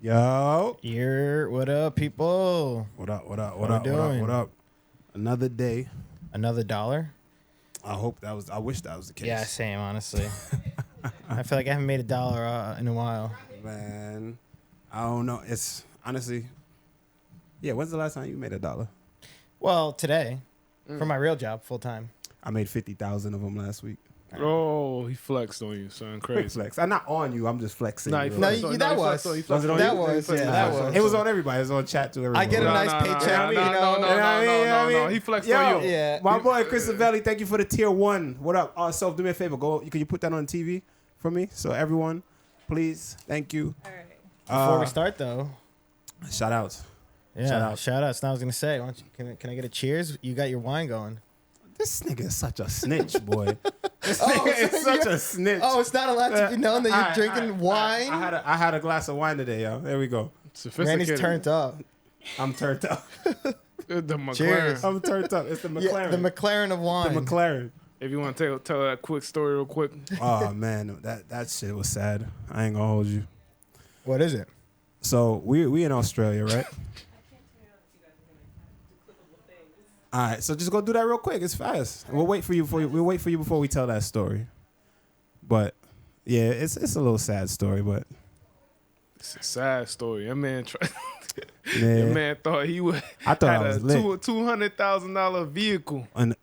Yo. What up, people? What up? What up? What up? What up? Another day. Another $1? I wish that was the case. Yeah, same, honestly. I feel like I haven't made $1 in a while. Man, I don't know. It's honestly, yeah. When's the last time you made $1? Well, today, for my real job, full time. I made 50,000 of them last week. Oh, he flexed on you, son. Quick Crazy. flex. I'm not on you. I'm just flexing. Nah, he real flexed quick. on- that he was. flexed on- he Was flexed it on on you. That was, yeah, that was. It was on everybody. It was on chat to everyone. I get a nice paycheck, you know? No. He flexed on you. Yeah. My boy Chris Savelli, thank you for the tier 1. What up? So do me a favor. Can you put that on TV for me? So everyone, please. Thank you. All right. Before we start, though. Shout outs. Yeah, shout outs. Now I was going to say, why don't you, can I get a cheers? You got your wine going. This nigga is such a snitch, boy. This nigga is such a snitch. Oh, it's not allowed to be known that you're drinking wine? I had a glass of wine today, yo. There we go. Randy's turned up. I'm turned up. The McLaren. Cheers. I'm turned up. It's the McLaren. Yeah, the McLaren of wine. The McLaren. If you want to tell that quick story real quick. Oh man, that shit was sad. I ain't gonna hold you. What is it? So we in Australia, right? All right, so just go do that real quick. It's fast. We'll wait for you before we tell that story. But yeah, it's a little sad story, but It's a sad story. That man yeah. that man thought he would I thought had I was a lit. $200,000 vehicle. And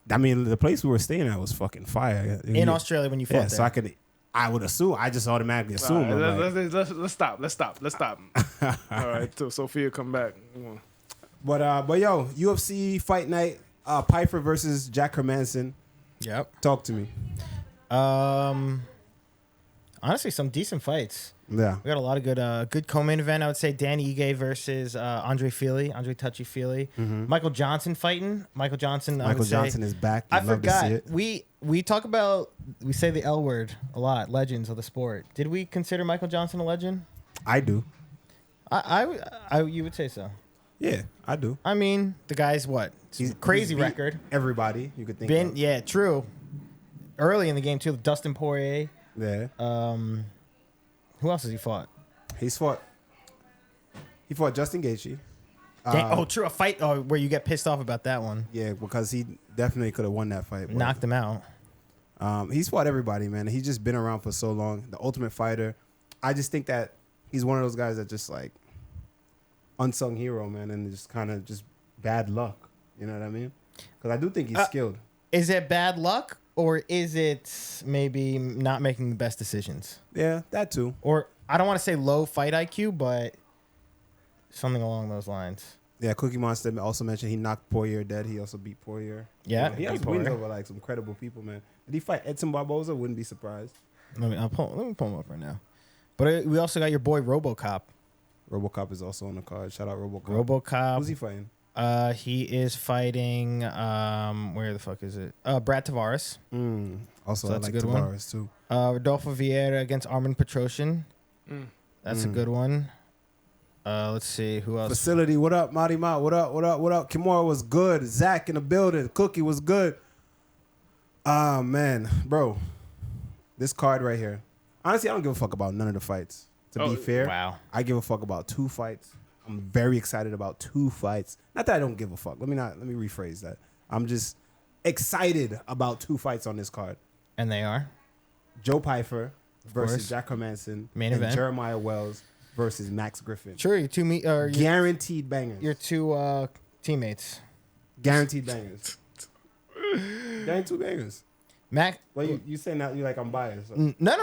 I mean, the place we were staying at was fucking fire. In Australia when you fought Yeah, there. so I would assume. I just automatically assume. All right, I'm like- let's stop. All right, till Sophia come back. But yo, UFC Fight Night, Pyfer versus Jack Hermansson. Yep. Talk to me. Honestly, some decent fights. Yeah. We got a lot of good co-main event. I would say Danny Ige versus Andre Touchy Fili. Michael Johnson fighting. Michael Johnson is back. I You'd love to see forgot. it. We talk about, we say the L word a lot, legends of the sport. Did we consider Michael Johnson a legend? I do. You would say so. Yeah, I do. I mean, the guy's what? He's Crazy beat record. Everybody you could think of. Yeah, true. Early in the game too, Dustin Poirier. Yeah. Who else has he fought? He fought Justin Gaethje. True. A fight where you get pissed off about that one. Yeah, because he definitely could have won that fight. but, Knocked him out. He's fought everybody, man. He's just been around for so long. The Ultimate Fighter. I just think that he's one of those guys that just like unsung hero, man, and just kind of just bad luck. You know what I mean? Because I do think he's skilled. Is it bad luck or is it maybe not making the best decisions? Yeah, that too. Or I don't want to say low fight IQ, but something along those lines. Yeah, Cookie Monster also mentioned he knocked Poirier dead. He also beat Poirier. Yeah, he has beat wins Poirier. over like some credible people, man. Did he fight Edson Barboza? Wouldn't be surprised. Let me pull him up right now. But we also got your boy RoboCop. RoboCop is also on the card. Shout out RoboCop. RoboCop. Who's he fighting? He is fighting. Where the fuck is it? Brad Tavares. Also, So I that's a like good one. Tavares too. Rodolfo Vieira against Armin Petrosyan. That's a good one. Let's see who else. Facility, what up? Marty Ma, what up? What up? What up? Kimura was good. Zach in the building. Cookie was good. Man, bro, this card right here. Honestly, I don't give a fuck about none of the fights. To be fair, wow. I give a fuck about 2 fights. I'm very excited about 2 fights. Not that I don't give a fuck. Let me rephrase that. I'm just excited about 2 fights on this card. And they are Joe Pyfer course. versus Jack Hermansson. Main and event. Jeremiah Wells versus Max Griffin. sure your two Guaranteed bangers. your two teammates. Guaranteed bangers. Guaranteed bangers. Mac. Well, you saying that you like I'm biased. So. No.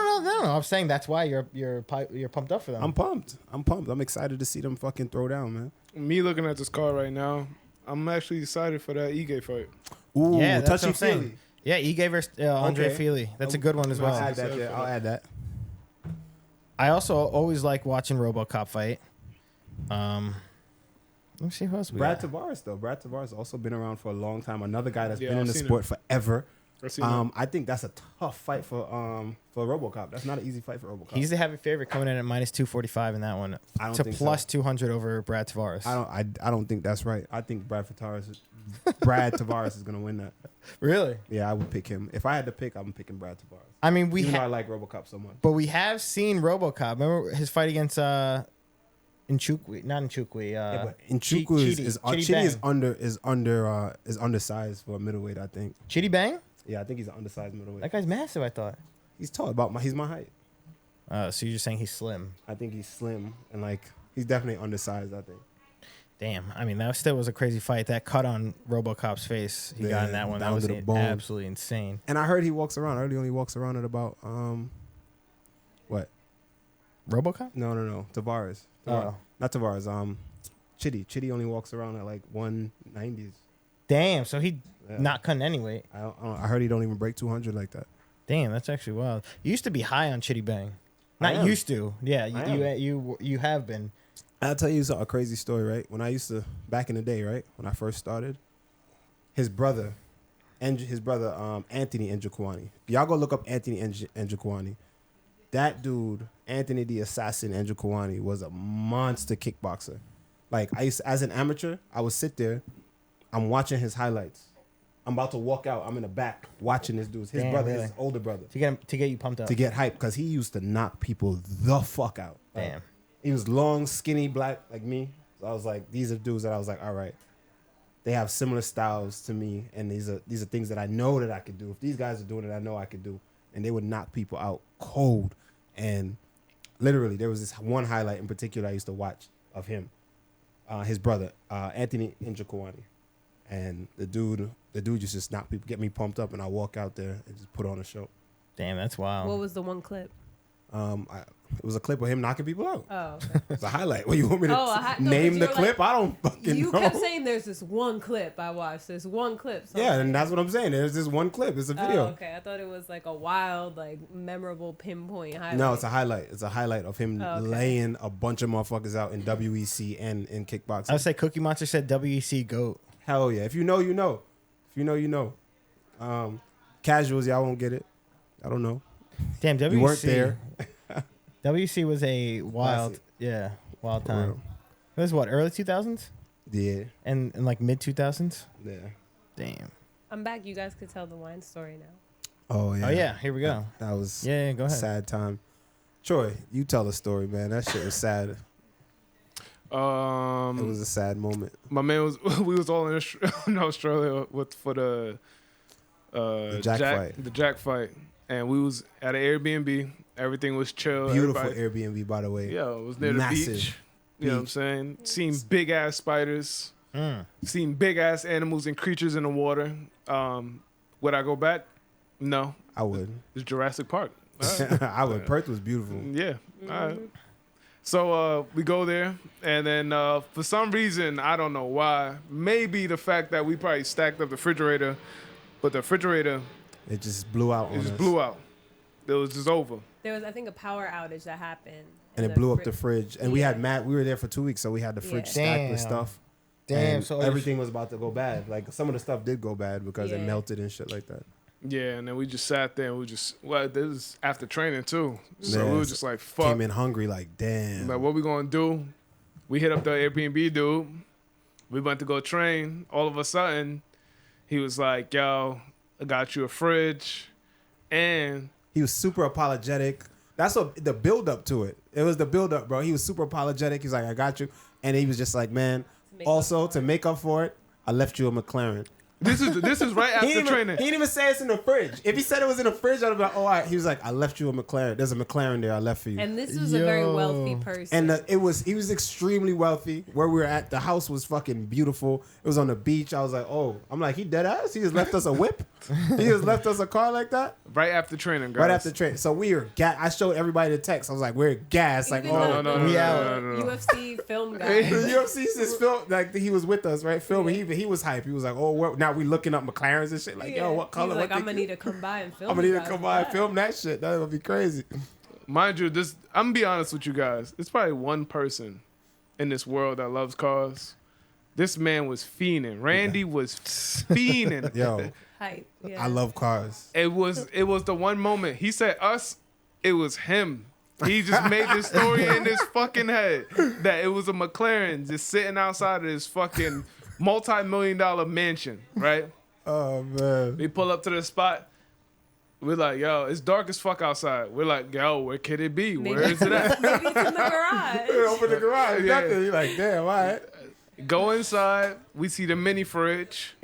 I'm saying that's why you're pumped up for them. I'm pumped. I'm excited to see them fucking throw down, man. Me looking at this card right now, I'm actually excited for that Ige fight. Ooh, yeah, that's what I'm touchy-feely. saying. Yeah, Ige versus Andre Okay. Fili. That's a good one as I'll well. add that there. I'll add that. I also always like watching RoboCop fight. Let me see who else we Brad got. Tavares, though. Brad Tavares also been around for a long time. Another guy that's Yeah, been in I've the seen sport forever. I've seen him. I think that's a tough fight for RoboCop. That's not an easy fight for RoboCop. He's the heavy favorite coming in at minus 245 in that one. I don't To think plus so. 200 over Brad Tavares. I don't think that's right. I think Brad Tavares is gonna win that. Really? Yeah, I would pick him. If I had to pick, I'm picking Brad Tavares. I mean, Even though I like RoboCop so much. but we have seen RoboCop. Remember his fight against Nchukwi, not Nchukwi. Yeah, but Nchukwu is Chidi is undersized for a middleweight. I think. Chidi Bang? Yeah, I think he's an undersized middleweight. That guy's massive, I thought. He's tall. He's my height. So you're just saying he's slim? I think he's slim and like he's definitely undersized. I think. Damn. I mean, that still was a crazy fight. That cut on RoboCop's face he got in that one. That was absolutely insane. And I heard he walks around. I heard he only walks around at about what? RoboCop? No. Tavares. Oh. Not Tavares. Chidi. Chidi only walks around at like 190s. Damn. So he not cutting any weight. I heard he don't even break 200 like that. Damn, that's actually wild. You used to be high on Chidi Bang. Not used to. Yeah, you have been. I'll tell you a crazy story, right? When I used to, back in the day, right? When I first started, his brother Anthony Njokuani. Y'all go look up Anthony Njokuani. That dude, Anthony the Assassin Njokuani, was a monster kickboxer. Like, as an amateur, I would sit there, I'm watching his highlights. I'm about to walk out. I'm in the back watching this dude. His brother, really? His older brother. To get you pumped up. To get hyped, because he used to knock people the fuck out. Damn. He was long, skinny, black like me. So I was like, these are dudes that I was like, all right, they have similar styles to me, and these are things that I know that I could do. If these guys are doing it, I know I could do. And they would knock people out cold. And literally, there was this one highlight in particular I used to watch of him, his brother, Anthony Njokuani. And the dude used to just knock people, get me pumped up, and I walk out there and just put on a show. Damn, that's wild. What was the one clip? It was a clip of him knocking people out. Oh, okay. It's a highlight. What, you want me to name the clip? I don't fucking know. You kept saying there's this one clip I watched. There's one clip. Yeah, and that's what I'm saying. There's this one clip. It's a video. Oh, okay. I thought it was like a wild, like memorable pinpoint highlight. No, it's a highlight. It's a highlight of him laying a bunch of motherfuckers out in WEC and in kickboxing. I would say Cookie Monster said WEC GOAT. Hell yeah. If you know, you know. If you know, you know. Casuals, y'all won't get it. I don't know. Damn, WEC. You weren't there. WEC was a wild time. It was what, early 2000s? Yeah. And like mid 2000s? Yeah. Damn. I'm back. You guys could tell the wine story now. Oh yeah. Oh yeah, here we go. That was go ahead. A sad time. Troy, you tell the story, man. That shit was sad. It was a sad moment. My man we was all in Australia for the Jack fight, and we was at an Airbnb. Everything was chill. Beautiful Airbnb, by the way. Yeah, it was near the beach. You know what I'm saying? Seen big ass spiders. Seen big ass animals and creatures in the water. Would I go back? No. I would. It's Jurassic Park. Right. I would. Perth was beautiful. Yeah. All right. So we go there, and then for some reason, I don't know why, maybe the fact that we probably stacked up the refrigerator, but the refrigerator... It just blew out on us. It just blew out. It was just over. There was, I think, a power outage that happened. And it blew up the fridge. And we had we were there for 2 weeks, so we had the fridge stacked with stuff. Damn. And so everything was about to go bad. Like, some of the stuff did go bad because it melted and shit like that. Yeah, and then we just sat there and this is after training too. So we were just like, fuck. Came in hungry, like, damn. Like, what we gonna do? We hit up the Airbnb dude. We went to go train. All of a sudden, he was like, yo, I got you a fridge. And he was super apologetic. That's what the build up to it. It was the build up, bro. He was super apologetic. He's like, I got you. And he was just like, man, also to make up for it, I left you a McLaren. This is right after training. He didn't even say it's in the fridge. If he said it was in the fridge, I'd be like, oh, all right. He was like, I left you a McLaren. There's a McLaren there I left for you. And this was a very wealthy person. And he was extremely wealthy. Where we were at, the house was fucking beautiful. It was on the beach. I was like, oh. I'm like, he dead ass? He just left us a whip? He just left us a car like that? Right after training, guys. Right after training. So we were I showed everybody the text. I was like, we're gassed. Like, no. UFC film guy. The UFC's just film, like, he was with us, right? Filming. He was hype. He was like, oh, now we looking up McLarens and shit. Like, yo, what color? He's like, I'm going to need to come by and film. I'm going to need to come by and film that shit. That would be crazy. Mind you, I'm going to be honest with you guys. There's probably one person in this world that loves cars. This man was fiending. Randy was fiending. Yo. Hype. Yeah. I love cars. It was the one moment. He said us, it was him. He just made this story in his fucking head that it was a McLaren just sitting outside of his fucking multi-million-dollar mansion, right? Oh, man. We pull up to the spot. We're like, yo, it's dark as fuck outside. We're like, yo, where could it be? Maybe- Where is it at? Maybe it's in the garage. Open the garage. Yeah. Nothing. You're like, damn, all right. Go inside. We see the mini fridge.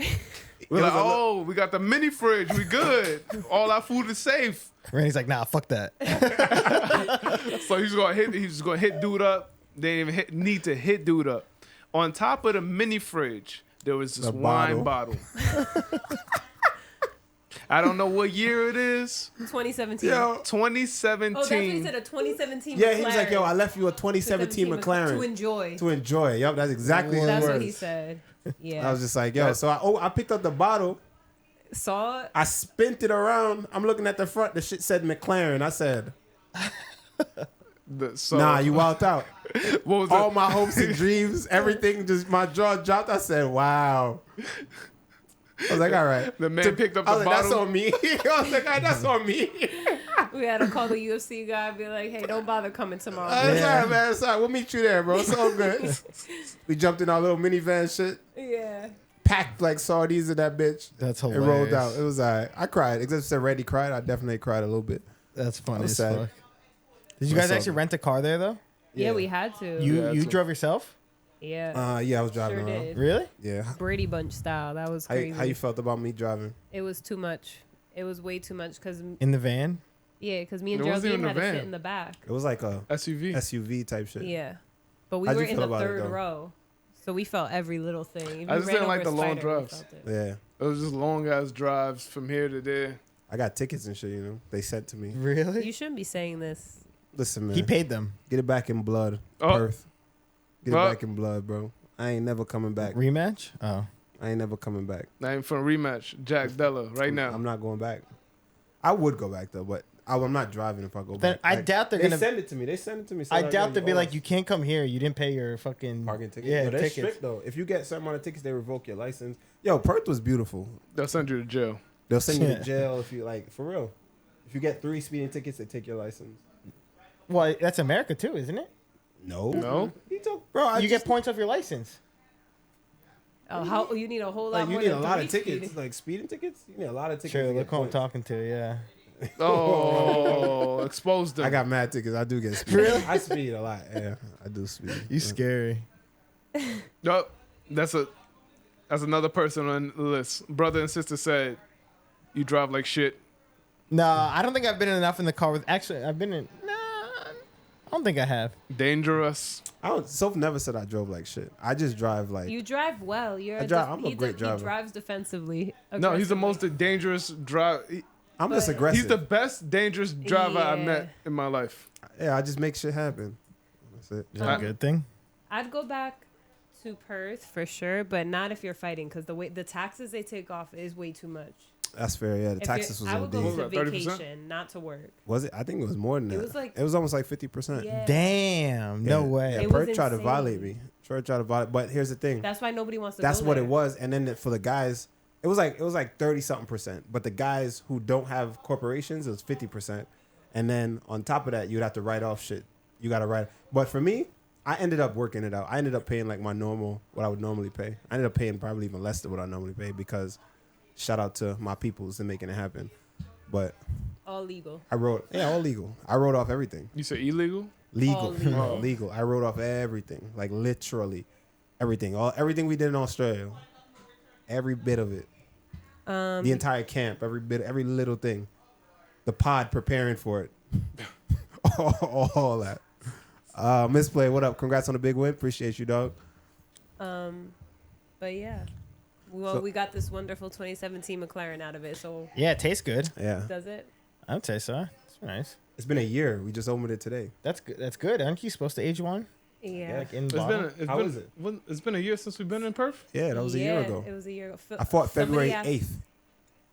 We're It like, was a oh, we got the mini fridge. We good. All our food is safe. Randy's like, nah, fuck that. So he's gonna hit dude up. They didn't even need to hit dude up. On top of the mini fridge, there was this The wine bottle. I don't know what year it is. 2017. Yo. 2017. Oh, that's what he said, a 2017 Yeah, he was like, yo, I McLaren. left you a 2017 McLaren To enjoy. to enjoy. Yup, that's exactly his That's words. what he said. Yeah. I was just like, yo, so I picked up the bottle. Saw it. I spent it around. I'm looking at the front. The shit said McLaren. I said, So, nah, you walked out. What was All that? my hopes and dreams, everything, just my jaw dropped. I said, wow. I was like, all right. The man picked up the I was like, bottle. that's on me. I was like, all right, that's on me. We had to call the UFC guy and be like, hey, don't bother coming tomorrow. It's all right, man. It's all right. We'll meet you there, bro. It's all good. We jumped in our little minivan shit, Yeah. packed like sardines in that bitch. That's It hilarious. rolled out. It was all right. I cried. Except for Randy cried. I definitely cried a little bit. That's funny was as sad. fuck. Did you That's guys actually all. rent a car there though? Yeah, we had to. You Yeah, you that's drove yourself? Yeah. Yeah, I was driving Sure around. did. Really? Yeah. Brady Bunch style. That was crazy. How you felt about me driving? It was too much. It was way too much because In the van? me and It wasn't Geraldine even a had to van. sit in the back. It was like a SUV. SUV type shit. Yeah, but we How'd were you in feel the about it, third though? row, so we felt every little thing. If I you just ran didn't like over a the long spider, we drives. felt it. Yeah. It was just long ass drives from here to there. I got tickets and shit, you know. They sent to me. Really? You shouldn't be saying this. Listen, man. He paid them. Get it back in blood. Oh. Perth. Get it Well- back in blood, bro. I ain't never coming back. Rematch? Oh. I ain't never coming back. Not even for a rematch. Jack Della right now. I'm not going back. I would go back though, but I'm not driving if I go Then back. I Like, doubt they're they gonna. send it to me. They send it to me. I So doubt they'd be like, you you can't come here. You didn't pay your fucking parking ticket. Yeah, Yo, they're tickets. strict though. If you get a certain amount of tickets, they revoke your license. Yo, Perth was beautiful. They'll send you to jail. They'll send you Yeah. to jail if you like for real. If you get 3 speeding tickets, they take your license. Well, that's America too, isn't it? No, No? He took, bro. You get points off your license. Oh, how you need a whole lot like you more need a than lot of 3 tickets, speeding. like speeding tickets. You need a lot of tickets. Sure, to get look who I'm points. talking to. Yeah. Oh, exposed them. I got mad tickets. I do get speed. Really? I speed a lot. Yeah, I do speed. You scary. Nope. That's another person on the list. Brother and sister said, you drive like shit. No, I don't think I've been enough in the car with. Actually, I've been in. Nah, I don't think I have. Dangerous. I don't. Soph never said I drove like shit. I just drive like. You drive well. You're. I'm a great driver. He drives defensively. No, he's the aggressively. most dangerous driver. I'm just but- aggressive. He's the best dangerous driver I Yeah. met in my life. Yeah, I just make shit happen. That's it. Is that a good thing? I'd go back to Perth for sure, but not if you're fighting because the taxes they take off is way too much. That's fair. Yeah, the If taxes you're- was I would OD. go was to that, 30%? vacation, not to work. Was it? I think it was more than that. It was like- it was almost like 50%. Yeah. Damn. No Yeah. way. Yeah, It was Perth tried to insane. violate me. Perth tried to violate. But here's the thing. That's why nobody wants to. That's go what there. it was. And then for the guys, it was like 30 something percent. But the guys who don't have corporations, it was 50%. And then on top of that, you'd have to write off shit. You got to write. But for me, I ended up working it out. I ended up paying like what I would normally pay. I ended up paying probably even less than what I normally pay because shout out to my peoples and making it happen. But All legal. all legal. I wrote off everything. You say illegal? Legal. All legal. Legal. I wrote off everything. Like literally everything. Everything we did in Australia. Every bit of it. The entire camp, every little thing. The pod preparing for it. all that. Misplay, what up? Congrats on the big win. Appreciate you, dog. But yeah, well, So- we got this wonderful 2017 McLaren out of it. So Yeah, it tastes good. Yeah. does it? I would say so. It's nice. It's been a year. We just opened it today. That's good. That's good. Aren't you supposed to age one? Yeah. Like in It's bottle? How is it? It's been a year since we've been in Perth. Yeah, that was a year ago. It was a year ago. I fought February Somebody 8th.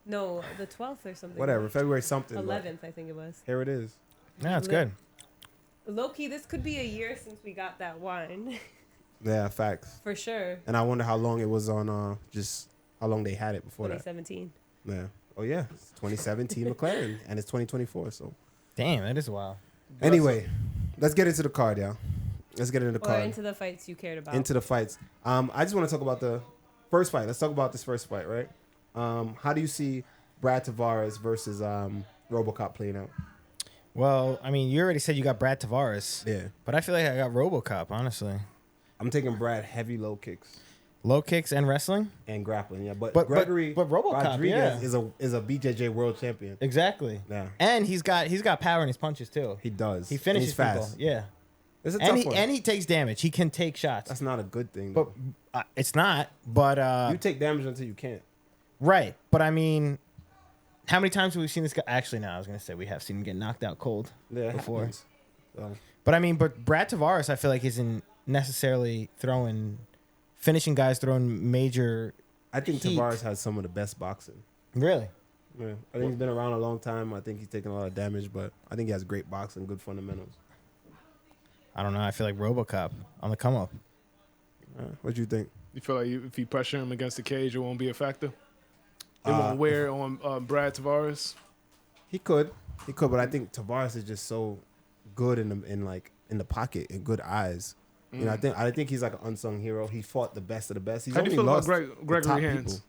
No, the 12th or something. Whatever. February something. but 11th, I think it was. Here it is. No, it's Lit. good. Low key, this could be a year since we got that wine. Yeah, facts. For sure. And I wonder how long it was on, just how long they had it before that. 2017. Yeah. Oh, yeah. It's 2017 McLaren, and it's 2024. So, Damn, that is wild. anyway, let's get into the card, y'all. Let's get into the Or card. into the fights you cared about. Into the fights. I just want to talk about the first fight. Let's talk about this first fight, right? How do you see Brad Tavares versus RoboCop playing out? Well, I mean, you already said you got Brad Tavares. Yeah. But I feel like I got RoboCop, honestly. I'm taking Brad heavy low kicks Low kicks and wrestling? and grappling. Yeah, but But Gregory RoboCop, Rodrigues yeah. is a BJJ world champion. Exactly. Yeah, And he's got power in his punches, too. he does. He And finishes he's fast. people. Yeah. It's a And tough one. he takes damage. He can take shots. That's not a good thing. But it's not. But you take damage until you can't. right. But I mean, how many times have we seen this guy? Actually, no. I was gonna say we have seen him get knocked out cold Yeah, it before. happens. So, But I mean, but Brad Tavares, I feel like isn't necessarily finishing guys throwing major. I think Heat. Tavares has some of the best boxing. Really. Yeah, I think he's been around a long time. I think he's taken a lot of damage, but I think he has great boxing, good fundamentals. I don't know. I feel like RoboCop on the come up. What do you think? You feel like if you pressure him against the cage, it won't be a factor? It won't wear on Brad Tavares? He could, but I think Tavares is just so good in the pocket and good eyes. You know, I think he's like an unsung hero. He fought the best of the best. He's How do you only feel about lost the Gregory top hands? people.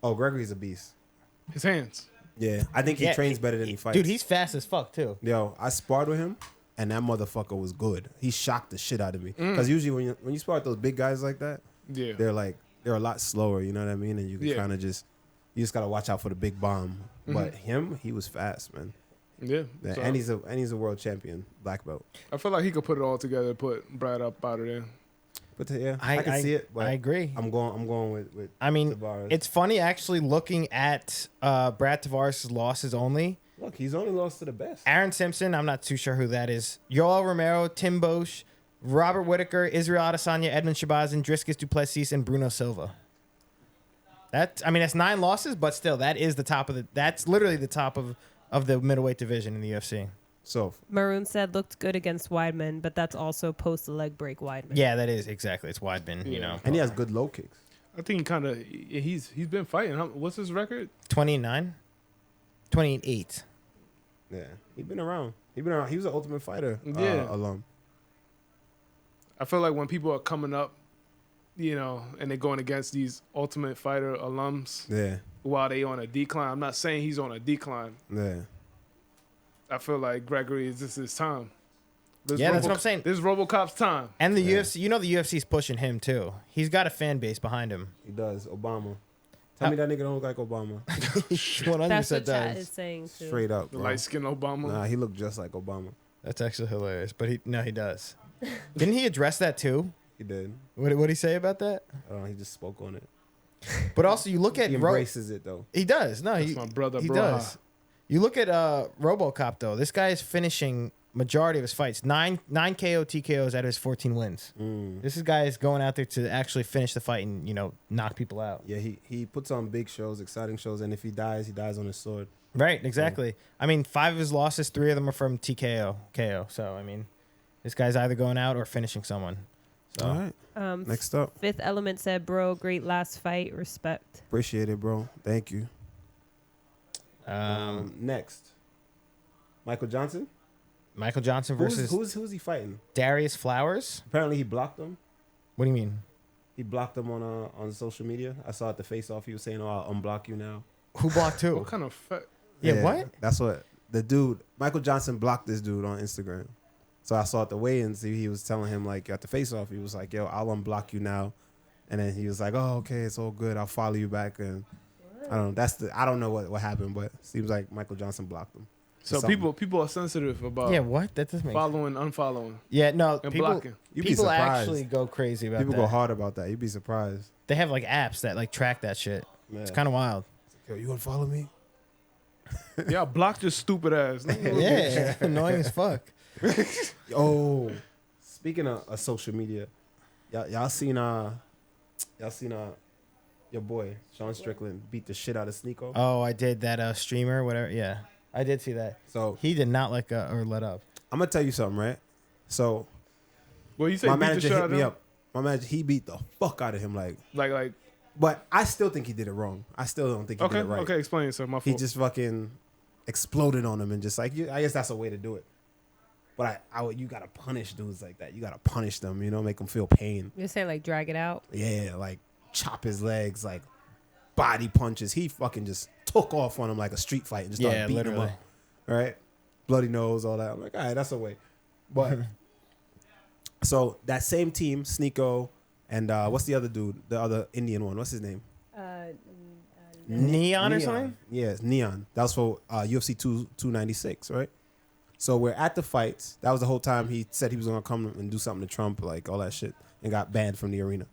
Oh, Gregory's a beast. His hands. Yeah, I think he Yeah, trains better than he fights. Dude, he's fast as fuck too. Yo, I sparred with him, and that motherfucker was good. He shocked the shit out of me. Because usually when you spar with those big guys like that, Yeah. they're a lot slower. You know what I mean? And you can Yeah. kind of you just gotta watch out for the big bomb. But he was fast, man. Yeah. Yeah, So and he's a world champion, black belt. I feel like he could put it all together, put Brad up out of there. But yeah, I can see it. But I agree. I'm going with. I mean, Tavares. it's funny actually looking at Brad Tavares' losses only. Look, he's only lost to the best. Aaron Simpson, I'm not too sure who that is. Yoel Romero, Tim Bosch, Robert Whitaker, Israel Adesanya, Edmund Shabazin, Driscus Duplessis, and Bruno Silva. That's 9 losses, but still, that's literally the top of the middleweight division in the UFC. So Maroon said looked good against Weidman, but that's also post leg break Weidman. Yeah, that is exactly. It's Weidman, you Yeah. know. and he has good low kicks. I think he's been fighting. What's his record? 29, 28. Yeah, he's been around. He was an Ultimate Fighter Yeah. alum. I feel like when people are coming up, you know, and they're going against these Ultimate Fighter alums Yeah, while they on a decline. I'm not saying he's on a decline. yeah. I feel like Gregory this is his time. Yeah, that's what I'm saying. This is RoboCop's time. And the Yeah. UFC, the UFC's pushing him too. He's got a fan base behind him. He does. Obama. Tell me that nigga don't look like Obama. 100% That's what chat does. is saying too. Straight up, The bro. light skinned Obama. Nah, he looked just like Obama. That's actually hilarious. But he does. Didn't he address that too? He did. What did he say about that? I don't know. He just spoke on it. But also, you look at He embraces it though. he does. No, That's my brother, he bro. does. You look at RoboCop though. This guy is finishing majority of his fights. 9 KO TKOs out of his 14 wins. This guy is going out there to actually finish the fight and knock people out. Yeah, he puts on big shows, exciting shows, and if he dies on his sword. Right, exactly. I mean, 5 of his losses, 3 of them are from TKO, KO. So I mean, this guy's either going out or finishing someone. So All right. Next up. Fifth Element said, "Bro, great last fight. Respect." Appreciate it, bro. Thank you. um, Next. Michael Johnson. Michael Johnson versus Who's he fighting? Darius Flowers. Apparently he blocked him. What do you mean? He blocked him on social media. I saw at the face off. He was saying, "Oh, I'll unblock you now." Who blocked who? What kind of Yeah, what? That's what the dude. Michael Johnson blocked this dude on Instagram. So I saw at the weigh-ins. He was telling him like at the face off. He was like, "Yo, I'll unblock you now," and then he was like, "Oh, okay, it's all good. I'll follow you back." And I don't know. I don't know what happened, but it seems like Michael Johnson blocked him. So Something. people are sensitive about Yeah, what? That doesn't make sense. following, unfollowing, Yeah, no, and people, blocking. You'd be people surprised. actually go crazy about People that. go hard about that. You'd be surprised. They have like apps that like track that shit. Man. It's kind of wild. Yo, you gonna follow me? Yeah, block your stupid ass. Yeah, annoying as fuck. Oh, speaking of social media, y'all seen your boy Sean Strickland beat the shit out of Sneako. Oh, I did that streamer, whatever. Yeah, I did see that. So He did not or let up. I'm gonna tell you something, right? So Well, you say my beat the manager shit out hit of me him? up. My manager, he beat the fuck out of him, like. Like. But I still think he did it wrong. I still don't think he Okay, did it right. okay. Explain, sir. My He fault. just fucking exploded on him and just like I guess that's a way to do it. But you gotta punish dudes like that. You gotta punish them. Make them feel pain. You're saying like drag it out. Yeah, like chop his legs, like body punches. He fucking just took off on him like a street fight and just started Yeah, beating him literally. up. right? Bloody nose, all that. I'm like, all right, that's a way. But so that same team, Sneako, and what's the other dude? The other Indian one. What's his name? Neon or something? Yeah, it's Neon. That was for UFC 296, right? So we're at the fights. That was the whole time he said he was going to come and do something to Trump, like all that shit, and got banned from the arena.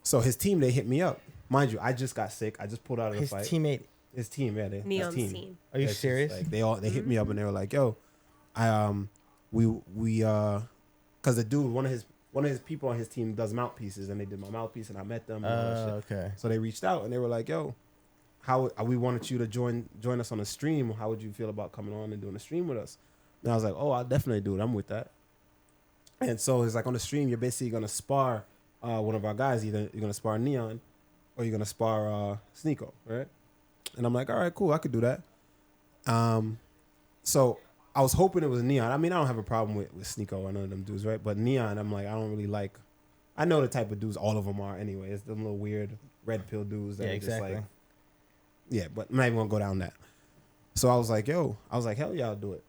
So his team, they hit me up. Mind you, I just got sick. I just pulled out of the fight. His teammate. His team, yeah. Neon's team. Are you It's just serious? like, they hit me up and they were like, yo, because the dude, one of his people on his team does mouthpieces, and they did my mouthpiece, and I met them. And all that shit. Okay. So they reached out and they were like, yo, we wanted you to join us on a stream. How would you feel about coming on and doing a stream with us? And I was like, oh, I'll definitely do it. I'm with that. And so it's like on the stream, you're basically going to spar one of our guys. Either you're going to spar Neon or you're going to spar Sneako, right? And I'm like, all right, cool. I could do that. So I was hoping it was Neon. I mean, I don't have a problem with Sneako or none of them dudes, right? But Neon, I'm like, I don't really like. I know the type of dudes all of them are anyway. It's them little weird red pill dudes that are just like. Yeah, but I'm not even going to go down that. So I was like, hell yeah, I'll do it.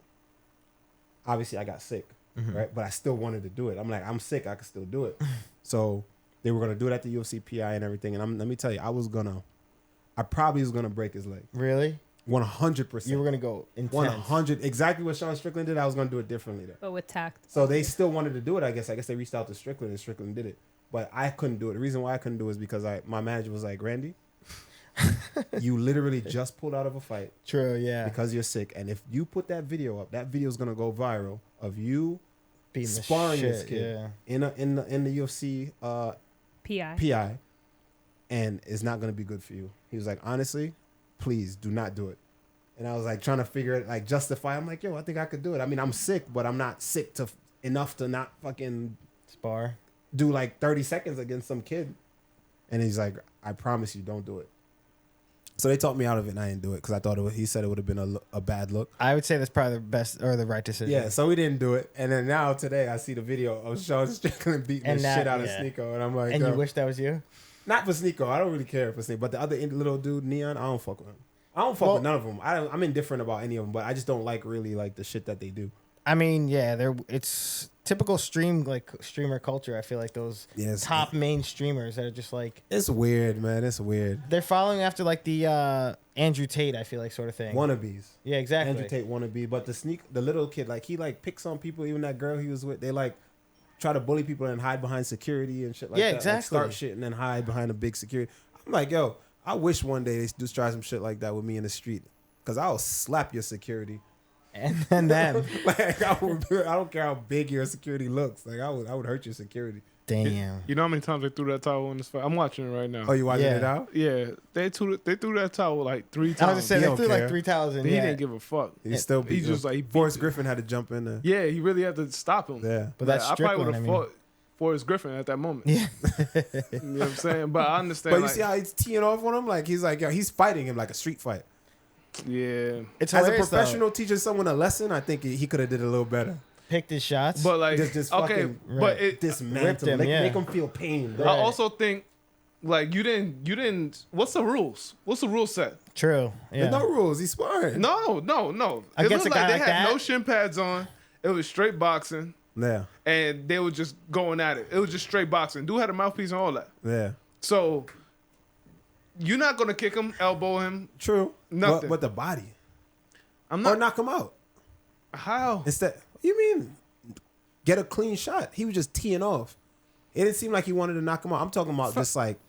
Obviously, I got sick, right? But I still wanted to do it. I'm like, I'm sick. I can still do it. So they were going to do it at the UFC PI and everything. And let me tell you, I probably was going to break his leg. Really? 100%. You were going to go intense. 100. Exactly what Sean Strickland did. I was going to do it differently there. But with tact. So they still wanted to do it, I guess. I guess they reached out to Strickland and Strickland did it. But I couldn't do it. The reason why I couldn't do it is because my manager was like, Randy, you literally just pulled out of a fight. True, yeah. Because you're sick. And if you put that video up, that video is going to go viral of you beating sparring the shit, this kid yeah. in the UFC PI. And it's not going to be good for you. He was like, honestly, please do not do it. And I was like trying to figure it, like justify. I'm like, yo, I think I could do it. I mean, I'm sick, but I'm not sick enough to not fucking spar. Do like 30 seconds against some kid. And he's like, I promise you, don't do it. So they talked me out of it, and I didn't do it because I thought he said it would have been a bad look. I would say that's probably the best or the right decision. Yeah, so we didn't do it. And then now today I see the video of Sean Strickland beating the shit out of Sneako. And I'm like, and you wish that was you? Not for Sneako. I don't really care for Sneako. But the other little dude, Neon, I don't fuck with him. I don't fuck with none of them. I'm indifferent about any of them, but I just don't like really like the shit that they do. I mean, yeah, it's typical streamer culture. I feel like those top main streamers that are just like, it's weird, man. It's weird. They're following after like the Andrew Tate, I feel like, sort of thing. Wannabes. Yeah, exactly. Andrew Tate wannabe, but the little kid, like he like picks on people. Even that girl he was with, they like try to bully people and hide behind security and shit like that. Yeah, exactly. Like start shit and then hide behind a big security. I'm like, yo, I wish one day they just try some shit like that with me in the street, because I'll slap your security. And then like I don't care how big your security looks. Like I would hurt your security. Damn. You know how many times they threw that towel in this fight? I'm watching it right now. Oh, you watching it now? Yeah, they threw that towel like 3 times. I was just saying they threw like 3 towels in. He didn't give a fuck. He still beat. He just like Forrest Griffin had to jump in there. Yeah, he really had to stop him. Yeah, but that's I probably would have fought Forrest Griffin at that moment. Yeah, you know what I'm saying. But I understand. But you see how he's teeing off on him? Like he's like, yo, he's fighting him like a street fight. Yeah, it's as a professional teaching someone a lesson, I think he could have did a little better. Picked his shots, but like just okay, but it dismantle him, make him feel pain. Right. I also think like you didn't. What's the rules? What's the rule set? True. Yeah. There's no rules. He's sparring. No. It looked like they had no shin pads on. It was straight boxing. Yeah. And they were just going at it. It was just straight boxing. Dude had a mouthpiece and all that. Yeah. So you're not gonna kick him, elbow him. True. Nothing. But the body. I'm not. Or knock him out. How? Instead, you mean get a clean shot? He was just teeing off. It didn't seem like he wanted to knock him out. I'm talking about just like.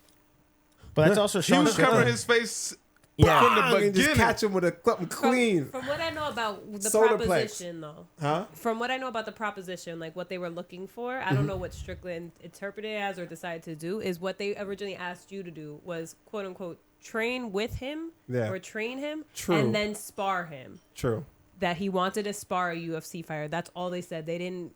But that's also Sean. He was covering his face. Yeah, from the beginning. Just catch him with a clean. From what I know about the proposition, though. Huh? From what I know about the proposition, like what they were looking for, I don't know what Strickland interpreted it as or decided to do, is what they originally asked you to do was, quote unquote, train with him or train him and then spar him. True. That he wanted to spar a UFC fighter. That's all they said. They didn't,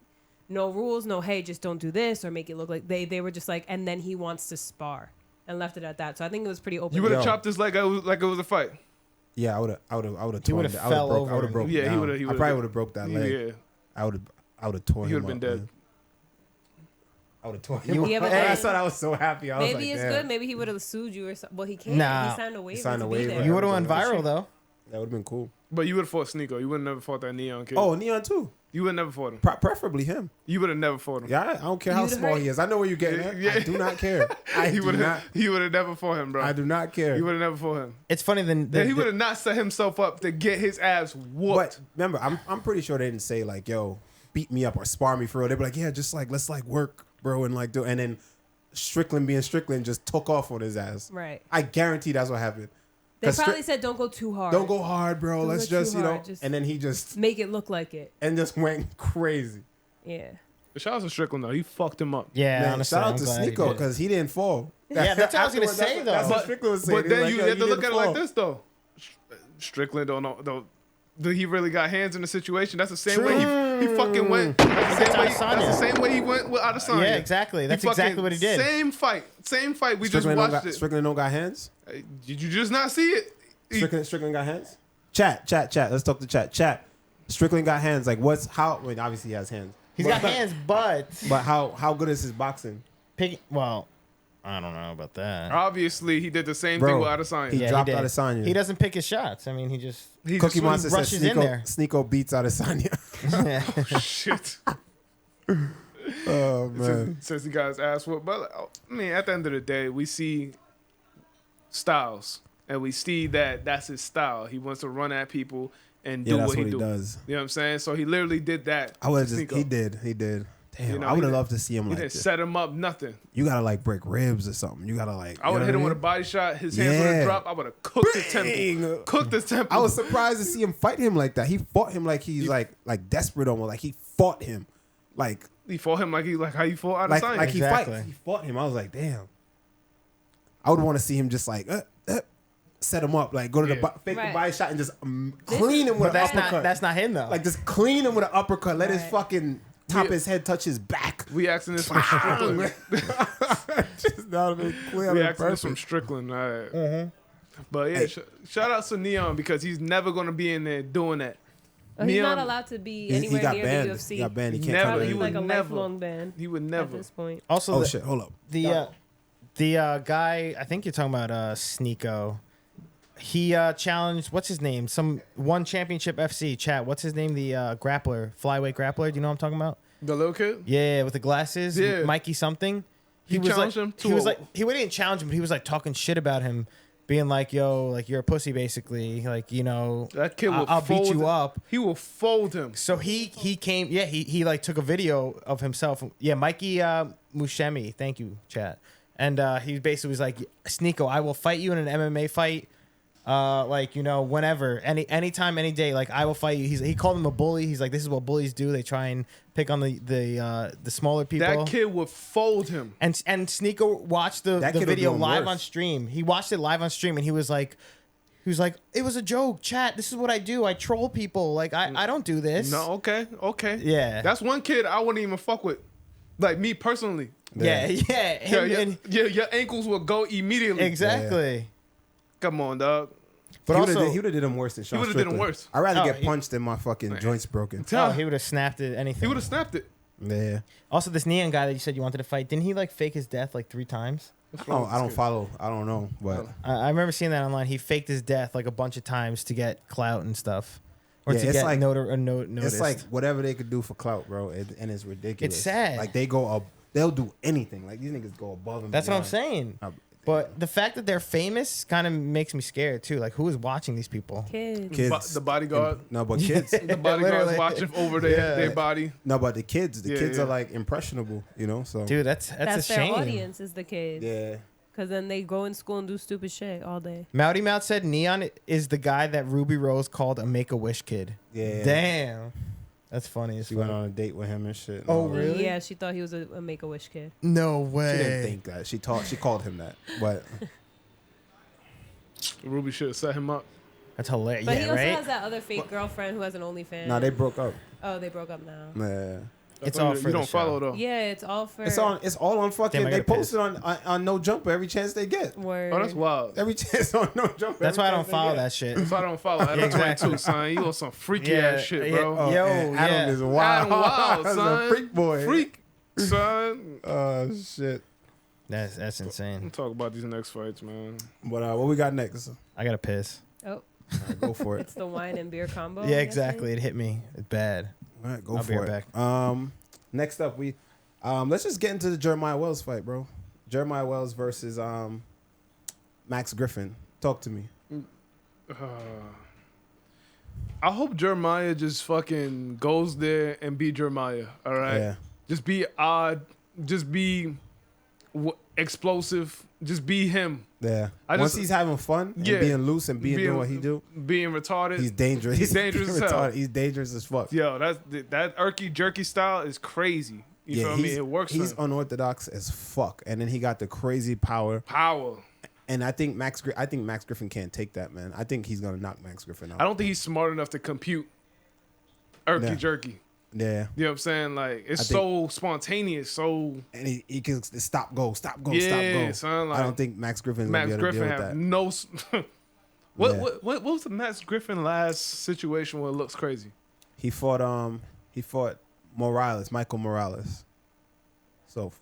no rules, no, hey, just don't do this or make it look like, they were just like, and then he wants to spar. And left it at that. So I think it was pretty open. You would have chopped his leg like it was a fight. Yeah, I would have. He would have fell over. I would have broke. Yeah, down. I probably would have broke that leg. Yeah, I would have torn. He would have been dead. Man. I would have torn him. Yeah, but I thought I was so happy. Maybe it's good. Maybe he would have sued you or something. Well, he can't. Nah. He signed a waiver. He signed a waiver. You would have went viral though. That would have been cool. But you would have fought Sneako. You would have never fought that Neon kid. Oh, Neon too. You would have never fought him. Preferably him. You would have never fought him. Yeah, I don't care how small he is. I know where you're getting at. Yeah. I do not care. He would have never fought him, bro. I do not care. You would have never fought him. It's funny He would have not set himself up to get his ass whooped. But remember, I'm pretty sure they didn't say like, "Yo, beat me up or spar me for real." They'd be like, "Yeah, just like let's like work, bro," and like do. And then Strickland being Strickland just took off on his ass. Right. I guarantee that's what happened. They probably said, "Don't go too hard. Don't go hard, bro. Let's just just and then he just make it look like it." And just went crazy. Yeah. Shout out to Strickland though. He fucked him up. Yeah, Man, honestly, shout out I'm to glad he Sneako did. because he didn't fall. Yeah, that's what I was gonna say though. That's what Strickland was saying. But then He was you like, have "Yo, to look at didn't it like fall." this though. Strickland don't know though. He really got hands in the situation. That's the same way he fucking went. That's the same way he went with Adesanya. Yeah, exactly. That's exactly what he did. Same fight. We Strickland just watched it. Strickland don't got hands. Did you just not see it? Strickland got hands. Chat. Let's talk to chat. Chat. Strickland got hands. Like Well, obviously he has hands. He's got hands, but how good is his boxing? Well, I don't know about that. Obviously, he did the same Bro, thing with Adesanya. He dropped did. Adesanya. He doesn't pick his shots. I mean, he just Cookie Monster says rushes in there. Sneako beats Adesanya. Oh, shit. Oh man. Since he got his ass whooped. But I mean, at the end of the day, we see styles. And we see that that's his style. He wants to run at people and do that's what he what he do. does. You know what I'm saying? So he literally did that. He did. Damn, You know, I would he have did- loved to see him He like didn't this. set him up, nothing. You gotta like break ribs or something. You gotta like. I would have hit him with a body shot. His hands would Yeah. have dropped. I would have cooked his temple. Bang! Cooked his temple. I was surprised to see him fight him like that. He fought him like he's like desperate almost. Like he fought him, like He fought him like how you fought Adesanya. like Exactly. he fought him. I was like, damn. I would want to see him just like set him up, like go to the fake the body shot and just clean him with But an uppercut. that's not him though. Like just clean him with an uppercut. Let his Right. fucking top of his head touch his back. We asking this from Strickland. Just not even clear. We asking this from Strickland. All right. Mm-hmm. But yeah, shout out to Neon because he's never gonna be in there doing that. Oh, he's Neon- not allowed to be He anywhere got near banned. the UFC. He got banned. He can't Never. come Probably He in. would like a never. lifelong ban He would at never. this point. Also, Oh the, shit! Hold up. the guy, I think you're talking about Sneako. He challenged, what's his name? One championship FC chat. What's his name? The grappler, flyweight grappler. Do you know what I'm talking about? The little kid? Yeah, with the glasses. Yeah. Mikey something. He was challenged like, him He was to a- like, he didn't challenge him, but he was like talking shit about him, being like, "Yo, like you're a pussy, basically. Like you know, That kid will I'll beat fold you up." He will fold him. So he came. Yeah, he like took a video of himself. Yeah, Mikey Mushemi. Thank you, chat. And he basically was like, "Sneako, I will fight you in an MMA fight. Like you know, whenever, anytime, any day. Like I will fight you." He called him a bully. He's like, "This is what bullies do. They try and pick on the smaller people." That kid would fold him. And Sneako watched the That kid will video do him live worse. on stream. He watched it live on stream, and he was like, "It was a joke, chat. This is what I do. I troll people. Like I don't do this." No, okay. Yeah. That's one kid I wouldn't even fuck with. Like me personally. Yeah. Your ankles will go immediately. Exactly. Come on, dog. But he also, would have did him worse than Sean would've did him Strickland. worse. I'd rather Oh, get punched than my fucking joints broken. he would have snapped it. Anything. He would have snapped it. Yeah. Also, this Neon guy that you said you wanted to fight, didn't he like fake his death like 3 times? I don't follow. I don't know, but I remember seeing that online. He faked his death like a bunch of times to get clout and stuff, or Yeah, to it's get like- noticed. it's like whatever they could do for clout, bro, and it's ridiculous. It's sad. Like they go up, they'll do anything. Like these niggas go above and That's what I'm beyond. saying. Uh, But the fact that they're famous kind of makes me scared too. Like, who is watching these people? Kids. Kids. The bodyguard. No, but kids. The bodyguard's Literally. watching over their body. No, but the kids. The Yeah, kids yeah. are like impressionable, you know. So Dude, that's That's a their shame. audience is the kids. yeah. Because then they go in school and do stupid shit all day. Mouty Mouth said Neon is the guy that Ruby Rose called a Make-A-Wish kid. Yeah. Damn. That's funny as She went fuck. on a date with him and shit. and Oh, all that. really? Yeah, she thought he was a Make-A-Wish kid. No She way. didn't think that. She called him that. But Ruby should have set him up. That's hilarious. But Yeah, he also right? has that other fake girlfriend who has an OnlyFans. nah, they broke up. Oh, they broke up now. Yeah. It's I thought all you for the don't show. follow though. Yeah, it's all for It's all on fucking. Damn, I They gotta post it on No Jumper every chance they get. word. Oh, that's wild. Every chance on No Jumper. That's every why I don't chance they follow get. that shit. That's why I don't follow. Adam exactly. 22, son. You on some freaky ass shit, bro. yeah. Yo, and Adam yeah. is wild. Adam wild, That's son. a freak boy. Freak, son. Oh shit. That's insane. We'll talk about these next fights, man. But what we got next? I gotta piss. Oh, All right, go for it. It's the wine and beer combo. Yeah, exactly. It hit me. It's bad. All right, go I'll for be it. right back. Next up, let's just get into the Jeremiah Wells fight, bro. Jeremiah Wells versus Max Griffin. Talk to me. I hope Jeremiah just fucking goes there and be Jeremiah. All right. Yeah. Just be odd. Just be explosive. Just be him. Yeah. Once he's having fun and being loose and doing what he do, being retarded. he's dangerous. He's dangerous as hell. He's dangerous as fuck. Yo, that irky jerky style is crazy. You feel me? It works. He's unorthodox as fuck, and then he got the crazy power. And I think Max Griffin can't take that, man. I think he's gonna knock Max Griffin out. I don't think he's smart enough to compute irky jerky. Yeah. You know what I'm saying? Like, it's so spontaneous, so... And he can stop, go. Yeah, son, like, I don't think Max Griffin's going to be able to deal with that. No... What was the Max Griffin last situation where it looks crazy? He fought Michael Morales. So...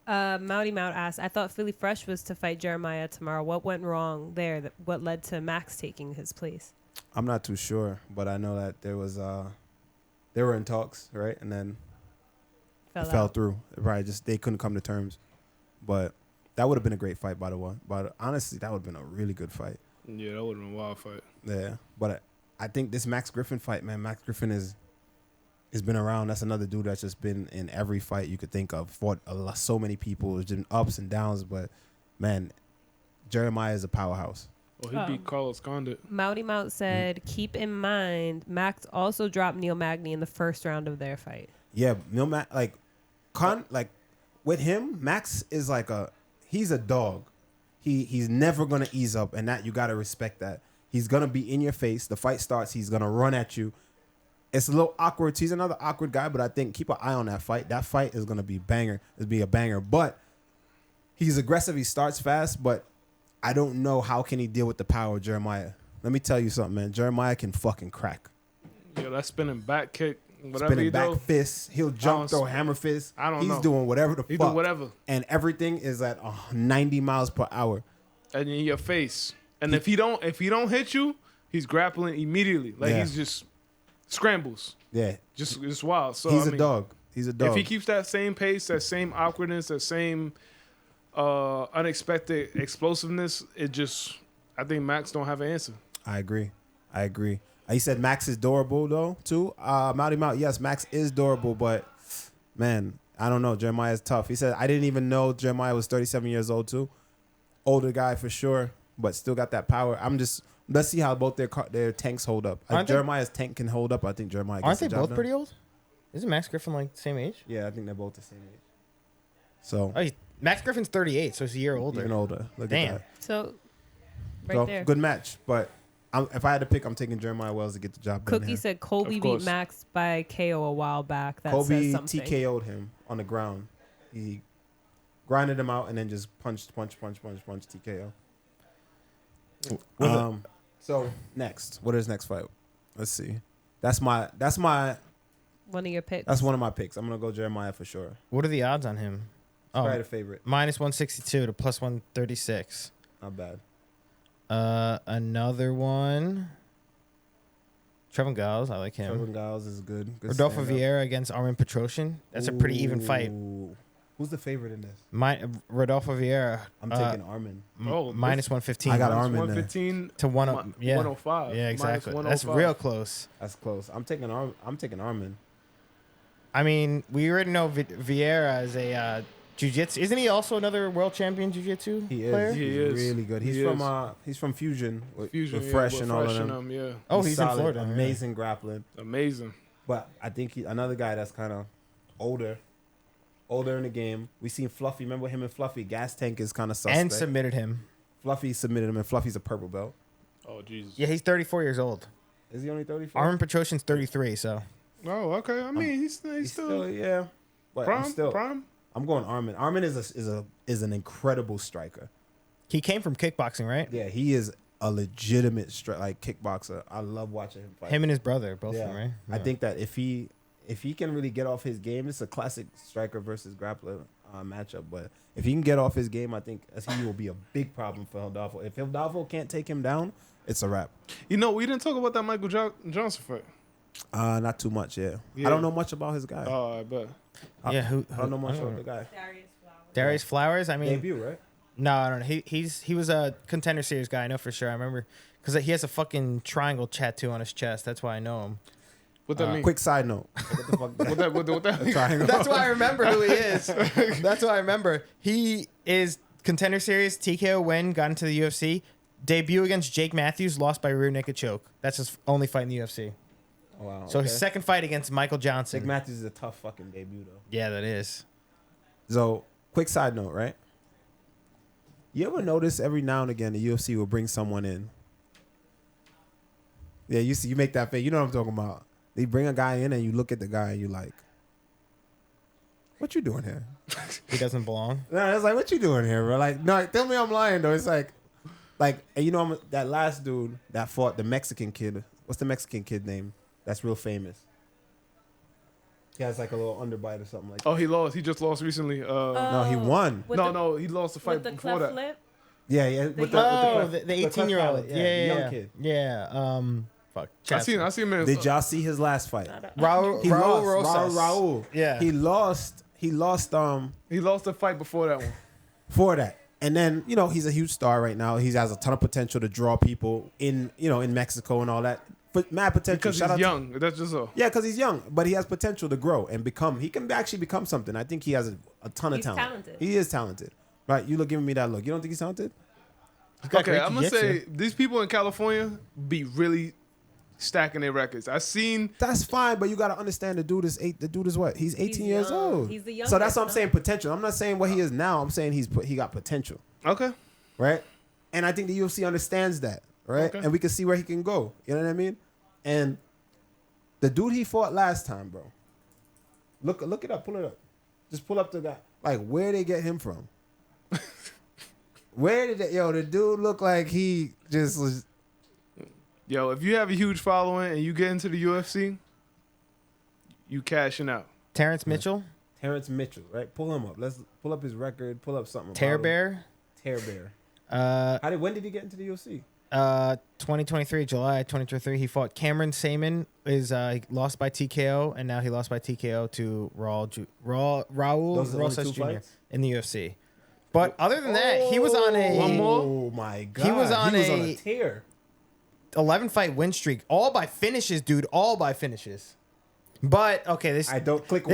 Mouty Mout asked, I thought Philly Fresh was to fight Jeremiah tomorrow. What went wrong there? What led to Max taking his place? I'm not too sure, but I know that there was... They were in talks, right? And then it fell through. Right, just they couldn't come to terms. But that would have been a great fight, by the way. But honestly, that would have been a really good fight. Yeah, that would have been a wild fight. Yeah, but I think this Max Griffin fight, man, Max Griffin has been around. That's another dude that's just been in every fight you could think of. Fought so many people. There's been ups and downs, but man, Jeremiah is a powerhouse. Well, he beat Carlos Condit. Mouty Mout said, keep in mind, Max also dropped Neil Magny in the first round of their fight. Yeah, Neil with him, Max is he's a dog. He's never gonna ease up, and that you gotta respect that. He's gonna be in your face. The fight starts, he's gonna run at you. It's a little awkward. He's another awkward guy, but I think keep an eye on that fight. That fight is gonna be banger. It'll be a banger. But he's aggressive. He starts fast, but I don't know how can he deal with the power of Jeremiah. Let me tell you something, man. Jeremiah can fucking crack. Yeah, that spinning back kick, whatever spinning he back do. fists. He'll jump, throw hammer fists. I don't know. He's doing whatever the fuck. He's doing whatever. And everything is at 90 miles per hour. And in your face. And if he don't hit you, he's grappling immediately. He's just scrambles. Yeah. Just wild. So he's a dog. He's a dog. If he keeps that same pace, that same awkwardness, that same unexpected explosiveness, I think Max don't have an answer. I agree. He said Max is durable though too. Mouty Mout, yes, Max is durable, but man, I don't know. Jeremiah is tough. He said I didn't even know Jeremiah was 37 years old too. Older guy for sure, but still got that power. Let's see how both their tanks hold up. If Jeremiah's tank can hold up, I think Jeremiah. Aren't they both pretty old? Isn't Max Griffin the same age? Yeah, I think they're both the same age. So Max Griffin's 38, so he's a year older. Even older. Look Damn. at that. So, there. Good match. But if I had to pick, I'm taking Jeremiah Wells to get the job done. Cookie said Kobe beat Max by KO a while back. That Kobe says something. TKO'd him on the ground. He grinded him out and then just punched TKO. So next, what is next fight? Let's see. That's my one of your picks. That's one of my picks. I'm gonna go Jeremiah for sure. What are the odds on him? Probably the favorite. Minus 162 to plus 136. Not bad. Another one. Trevin Giles, I like him. Trevin Giles is good. Rodolfo Vieira against Armin Petrosyan. That's a pretty even fight. Who's the favorite in this? Rodolfo Vieira. I'm taking Armin. Minus 115. I got Armin 115 to 105. Yeah, exactly. That's real close. That's close. I'm taking Armin. I mean, we already know Vieira is a jiu-jitsu. Isn't he also another world champion jiu-jitsu player? He is really good. He's from Fusion with Fresh and all of them. Yeah. Oh, he's solid, in Florida. Amazing grappling. Amazing. But I think another guy that's kind of older in the game. We seen Fluffy. Remember him and Fluffy? Gas Tank is kind of suspect. And submitted him. Fluffy submitted him, and Fluffy's a purple belt. Oh, Jesus. Yeah, he's 34 years old. Is he only 34? Armin Petrosyan's 33, so. Oh, okay. I mean, he's still yeah. But prime. I'm going Armin. Armin is an incredible striker. He came from kickboxing, right? Yeah, he is a legitimate kickboxer. I love watching him fight. Him and his brother, both of them, right? Yeah. I think that if he can really get off his game, it's a classic striker versus grappler matchup. But if he can get off his game, I think he will be a big problem for Rodolfo. If Rodolfo can't take him down, it's a wrap. You know, we didn't talk about that Michael Johnson fight. Not too much, yeah. I don't know much about his guy. Oh, I bet. I don't know much about the guy. Darius Flowers. I mean, Debut, right? No, I don't know. He was a Contender Series guy. I know for sure. I remember because he has a fucking triangle tattoo on his chest. That's why I know him. What that mean? Quick side note. What that mean? Triangle. That's why I remember who he is. That's why I remember. He is Contender Series, TKO win, got into the UFC. Debut against Jake Matthews, lost by rear naked choke. That's his only fight in the UFC. Oh, wow. So his second fight against Michael Johnson. Jake Matthews is a tough fucking debut, though. Yeah, that is. So, quick side note, right? You ever notice every now and again the UFC will bring someone in? Yeah, you make that face. You know what I'm talking about. They bring a guy in and you look at the guy and you like, what you doing here? He doesn't belong. No, it's like, what you doing here, bro? Like, no, tell me I'm lying, though. It's like, and you know, that last dude that fought the Mexican kid. What's the Mexican kid name? That's real famous. He has like a little underbite or something like that. Oh, he lost. He just lost recently. No, he won. No, he lost the fight with the before that. flip? Yeah. The 18-year-old. young kid. Yeah. Fuck. I see him in Did y'all see his last fight? Raul He lost. Rosas. Raul. Yeah. He lost. He lost the fight before that one. For that. And then, you know, he's a huge star right now. He has a ton of potential to draw people in Mexico and all that. But mad potential. Because he's young. That's just all. Yeah, because he's young, but he has potential to grow and become. He can actually become something. I think he has a ton of talent. Talented. He is talented. Right? You look giving me that look. You don't think he's talented? Okay, I'm gonna say these people in California be really stacking their records. That's fine, but you got to understand the dude is what? He's 18 years old. He's the youngest. So that's what I'm saying, potential. I'm not saying what he is now. I'm saying he got potential. Okay. Right? And I think the UFC understands that, right? Okay. And we can see where he can go. You know what I mean? And the dude he fought last time, bro. Look it up, pull it up. Just pull up the guy. Like, where they get him from? The dude looked like he just was. Yo, if you have a huge following and you get into the UFC, you cashing out. Terrence Mitchell. Terrence Mitchell, right? Pull him up. Let's pull up his record. Pull up something. Tear Bear. When did he get into the UFC? 2023, July 2023. He fought Cameron Saman. He lost by TKO, and now he lost by TKO to Raul Rosas Jr. in the UFC. But other than that, he was on a one more. Oh my god! He was on a tear. 11 fight win streak, all by finishes, dude. All by finishes. But okay, this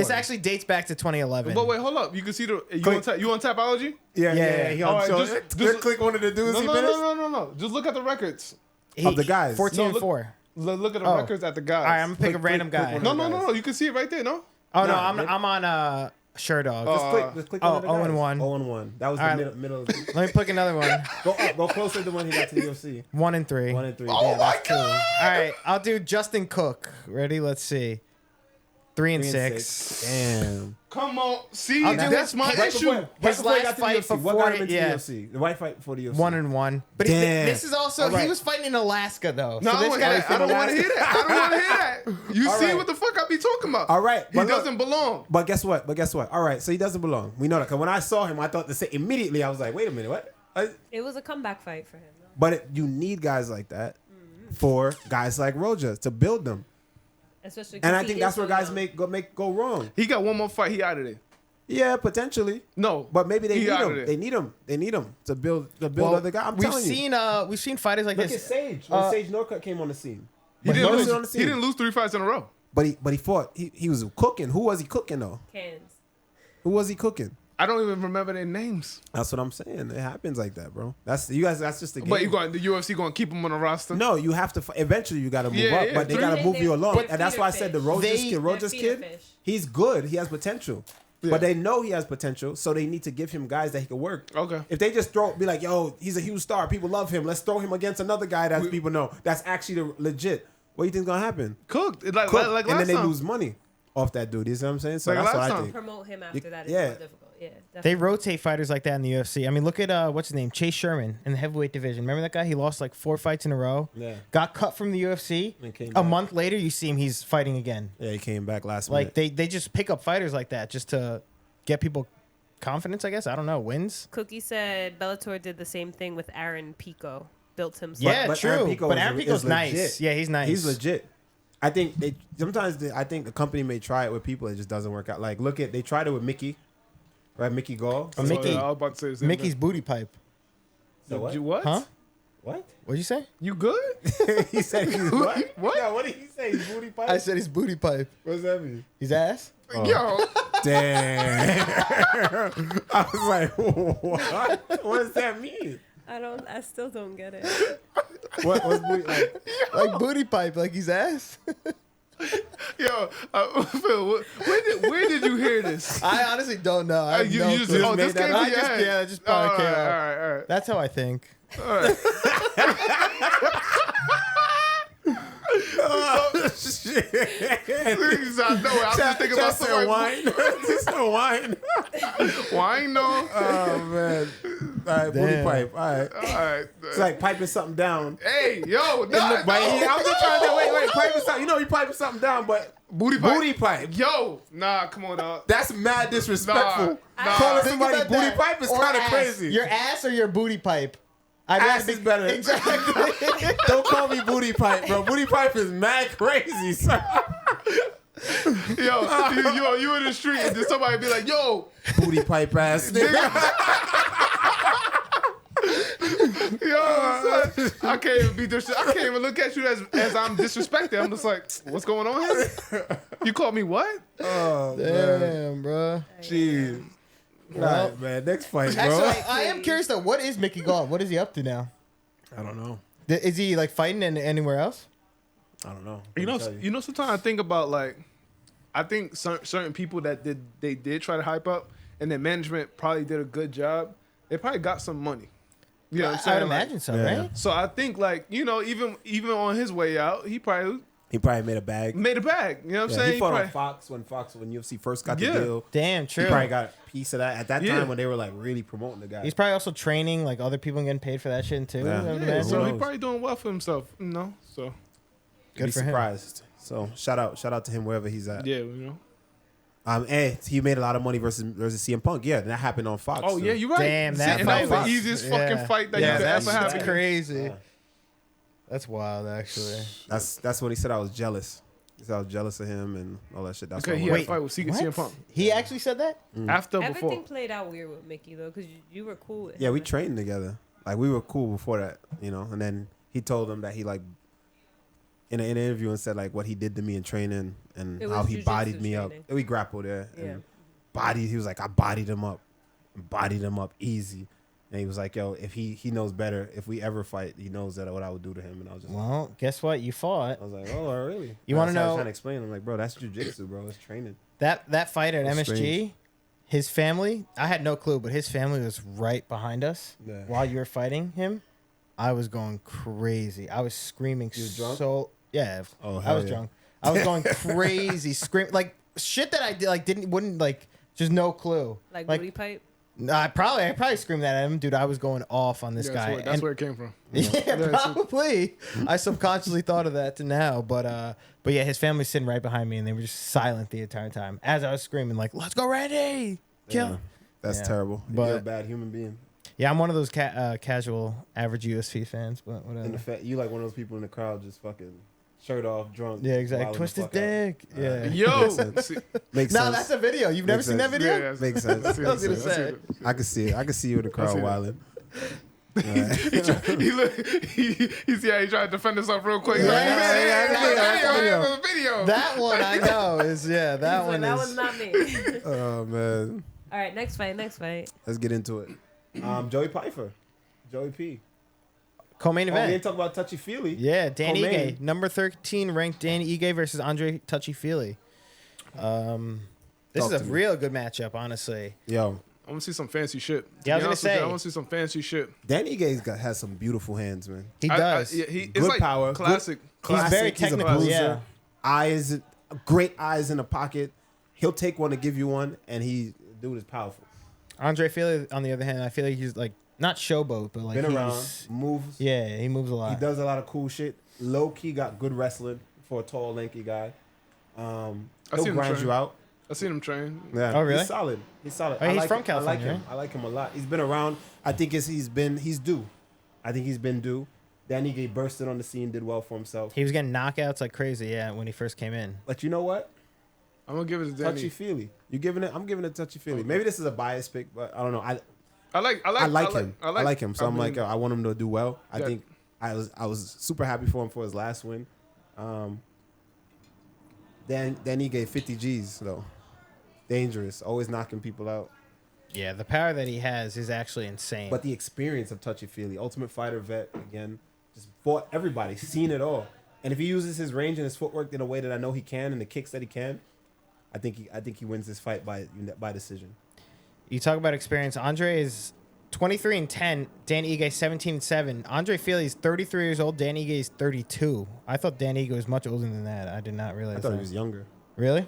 actually dates back to 2011. But wait, hold up. You can see you on Tapology? Yeah. He All right, just click one of the dudes. No. Just look at the records of the guys. 14-4. Look at the records at the guys. All right, I'm gonna pick a random guy. No. You can see it right there. No. Oh no, I'm on Sure Dog. Just click on the guys. 0-1. 0-1. That was the middle. Let me pick another one. Go closer to when he got to the UFC. 1-3. 1-3. Oh my god! All right, I'll do Justin Cook. Ready? Let's see. 3-6. Damn. Come on, see, I'll do that's my issue. His last fight before what got him into the UFC? The white fight for the UFC. 1-1. But this is also he was fighting in Alaska though. No, so I don't want to hear that. You see what the fuck I be talking about? All right, he doesn't belong. But guess what? All right, so he doesn't belong. We know that because when I saw him, I thought to say immediately. I was like, wait a minute, what? It was a comeback fight for him. Though. But you need guys like that for guys like Rojas to build them. Especially, and I think that's where guys go wrong. He got one more fight. He out of there. Yeah, potentially. No, but maybe they need him. They need him to build other guys. We've seen fighters like this. Look at Sage. When Sage Norcutt came on the scene. He didn't lose 3 fights in a row. But he fought. He was cooking. Who was he cooking though? Cans. Who was he cooking? I don't even remember their names. That's what I'm saying. It happens like that, bro. That's you guys. That's just the game. But the UFC going to keep him on the roster? No, you have to. Eventually, you got to move up, but they got to move you along. And that's why I said the Rojas kid. He's good. He has potential. Yeah. But they know he has potential, so they need to give him guys that he can work. Okay. If they just be like, yo, he's a huge star. People love him. Let's throw him against another guy that people know. That's actually legit. What do you think's going to happen? Cooked. Like and last then they time. lose money off that dude. You see what I'm saying? So that's what I think. Promote him after that is more difficult. Yeah, definitely. They rotate fighters like that in the UFC. I mean, look at what's his name, Chase Sherman in the heavyweight division. Remember that guy? He lost like 4 fights in a row. Yeah. Got cut from the UFC. A month later, you see him. He's fighting again. Yeah, he came back last minute. Like they just pick up fighters like that just to get people confidence, I guess. I don't know. Wins. Cookie said Bellator did the same thing with Aaron Pico. Built himself. Yeah, But true. Aaron Pico but is- Aaron is Pico's nice. legit. Yeah, he's nice. He's legit. I think I think the company may try it with people. It just doesn't work out. Like, they tried it with Mickey, right? Mickey Gall. Oh, Mickey- I was about to say the same Mickey's thing. booty pipe. So what? You what? Huh? What? What'd you say? You good? He said he's what? What? Yeah, what did he say? His booty pipe? I said his booty pipe. What does that mean? His ass. Yo, Damn. I was like, what? What does that mean? I still don't get it. What's booty like? Like booty pipe, like his ass. yo, Phil, where did you hear this? I honestly don't know. I have You no just, clue. oh, this made that came up? to your head. Yeah, just probably came out. All right. That's how I think. Oh, shit. Please, I know it. I'm just thinking about Just somebody. wine. Just some wine. Wine, no. Oh, man. All right, booty Damn. pipe. All right. All right. It's like piping something down. Hey, yo, In the no, bite. I'm just trying to wait, piping something. You know, you piping something down, but Booty pipe. booty pipe. Yo, nah, come on, dog. That's mad disrespectful. Nah. Calling Think somebody about booty that. pipe is Or kind of ass. crazy. Your ass or your booty pipe? I'd Ass rather is better. Exactly. Don't call me booty pipe, bro. Booty pipe is mad crazy, son. Yo, you in the street and then somebody be like, yo, Booty pipe ass nigga. yo, son, I can't even I can't even look at you as I'm disrespected. I'm just like, what's going on here? You called me what? Oh, man. Damn, bro. Jeez. All right, man. Next fight, bro. Actually, I am curious though. What is Mickey Gall? What is he up to now? I don't know. Is he like fighting anywhere else? I don't know. You know, sometimes I think about like, I think certain people that did try to hype up, and their management probably did a good job. They probably got some money. You know what I'm saying? I would Like, imagine so, yeah. right? so I think like, you know, even on his way out, he probably He probably made a bag. made a bag. You know what I'm Yeah, saying? he fought probably, on Fox when UFC first got the Yeah. deal. Damn, true. He probably got a piece of that at that Yeah. time when they were like really promoting the guy. He's probably also training like other people and getting paid for that shit too. Yeah. I would yeah, imagine. so Who he knows? probably doing well for himself. You know, so Good be for him. surprised. So shout out to him wherever he's at. yeah, you know. And he made a lot of money versus CM Punk. Yeah, that happened on Fox. Oh too. yeah, you're right. Damn, See, that and fight that was was- the easiest yeah. fucking fight that Yeah, you could that's ever have. That's crazy. Yeah. That's wild, actually. That's when he said I was jealous. He said I was jealous of him and all that shit. That's Okay, why I he wanted- had a fight with CM Punk. He actually said that? After Everything before. played out weird with Mickey though, because you were cool with him. Yeah, we trained together. Like we were cool before that, you know. And then he told him that he like in an interview and said like what he did to me in training and It how was he jujitsu bodied me training. up. And we grappled there. Yeah. And bodied. He was like, I bodied him up easy. And he was like, yo, if he knows better. If we ever fight, he knows that what I would do to him. And I was just like, Well, guess what? You fought. I was like, oh, really? You wanna That's how I was know- trying to explain. I'm like, bro, that's jujitsu, bro. It's training. That fight at That's MSG, strange. his family, I had no clue, but his family was right behind us Yeah. while you were fighting him. I was going crazy. I was screaming You was drunk? so yeah. Oh, I hell was yeah. drunk. I was going crazy, screaming like shit that I did like wouldn't like just no clue. Like booty pipe. I probably screamed that at him, dude. I was going off on this Yeah, guy. that's where it came from. Yeah, probably. I subconsciously thought of that to now, but yeah, his family's sitting right behind me, and they were just silent the entire time as I was screaming like, "Let's go, Randy! Kill!" Yeah. That's Yeah. terrible. But- You're a bad human being. Yeah, I'm one of those casual, average UFC fans, but In whatever. the fact, you like one of those people in the crowd just fucking shirt off, drunk. Yeah, exactly. wilding Twist the his fuck out. dick. Yeah. Yo, Makes sense. see- Makes No, sense. that's a video. You've never Makes seen that sense. video? Makes sense. I see I was gonna it, I see say. it. I can see it. I can see you in the crowd see it. wilding. He see how he tried to defend himself real quick. He's Yeah, like, yeah, "Hey, yeah, video. That one I know is that He's one like, that is. was not me. Oh man, All right, next fight. let's get into it. Joey Pyfer, Joey P. Co-main Oh, we event. didn't talk about Touchy Feely. Yeah, Danny Co-main. Ige, number 13 ranked Danny Ige versus Andre Touchy Fili. This Talk is to a me. real good matchup, honestly. Yo, I want to see some fancy shit. Yeah, I was To be gonna honest with you, say. I want to see some fancy shit. Danny Gay's has some beautiful hands, man. He does. Yeah, it's Good like power. classic. He's very He's a technical, bruiser. yeah. Eyes, great eyes in the pocket. He'll take one to give you one, and dude is powerful. Andre Fili, on the other hand, I feel like he's like not showboat, but like Been around, he's moves. yeah, he moves a lot. He does a lot of cool shit. Low key got good wrestling for a tall, lanky guy. I He'll see him grind train. you out. I seen him train. Yeah. Oh, really? He's solid. He's solid. Oh, he's like from him. California, I like him. I like him a lot. He's been around. I think he's due. I think he's been due. Danny Gay bursted on the scene, did well for himself. He was getting knockouts like crazy, yeah, when he first came in. But you know what? I'm gonna give it to Danny. Touchy feely. You giving it? I'm giving it touchy feely. Maybe this is a bias pick, but I don't know. I like him. I like him. So I'm like, I want him to do well. I think I was super happy for him for his last win. Then he gave 50 G's though. Dangerous, always knocking people out. Yeah, the power that he has is actually insane. But the experience of Touchy Feely, Ultimate Fighter vet again, just fought everybody, seen it all. And if he uses his range and his footwork in a way that I know he can, and the kicks that he can, I think he wins this fight by decision. You talk about experience. Andre is 23-10. Dan Ige 17-7. Andre Fili's 33 years old. Dan Ige is 32. I thought Dan Ige was much older than that. I did not realize. I thought he was younger. Really?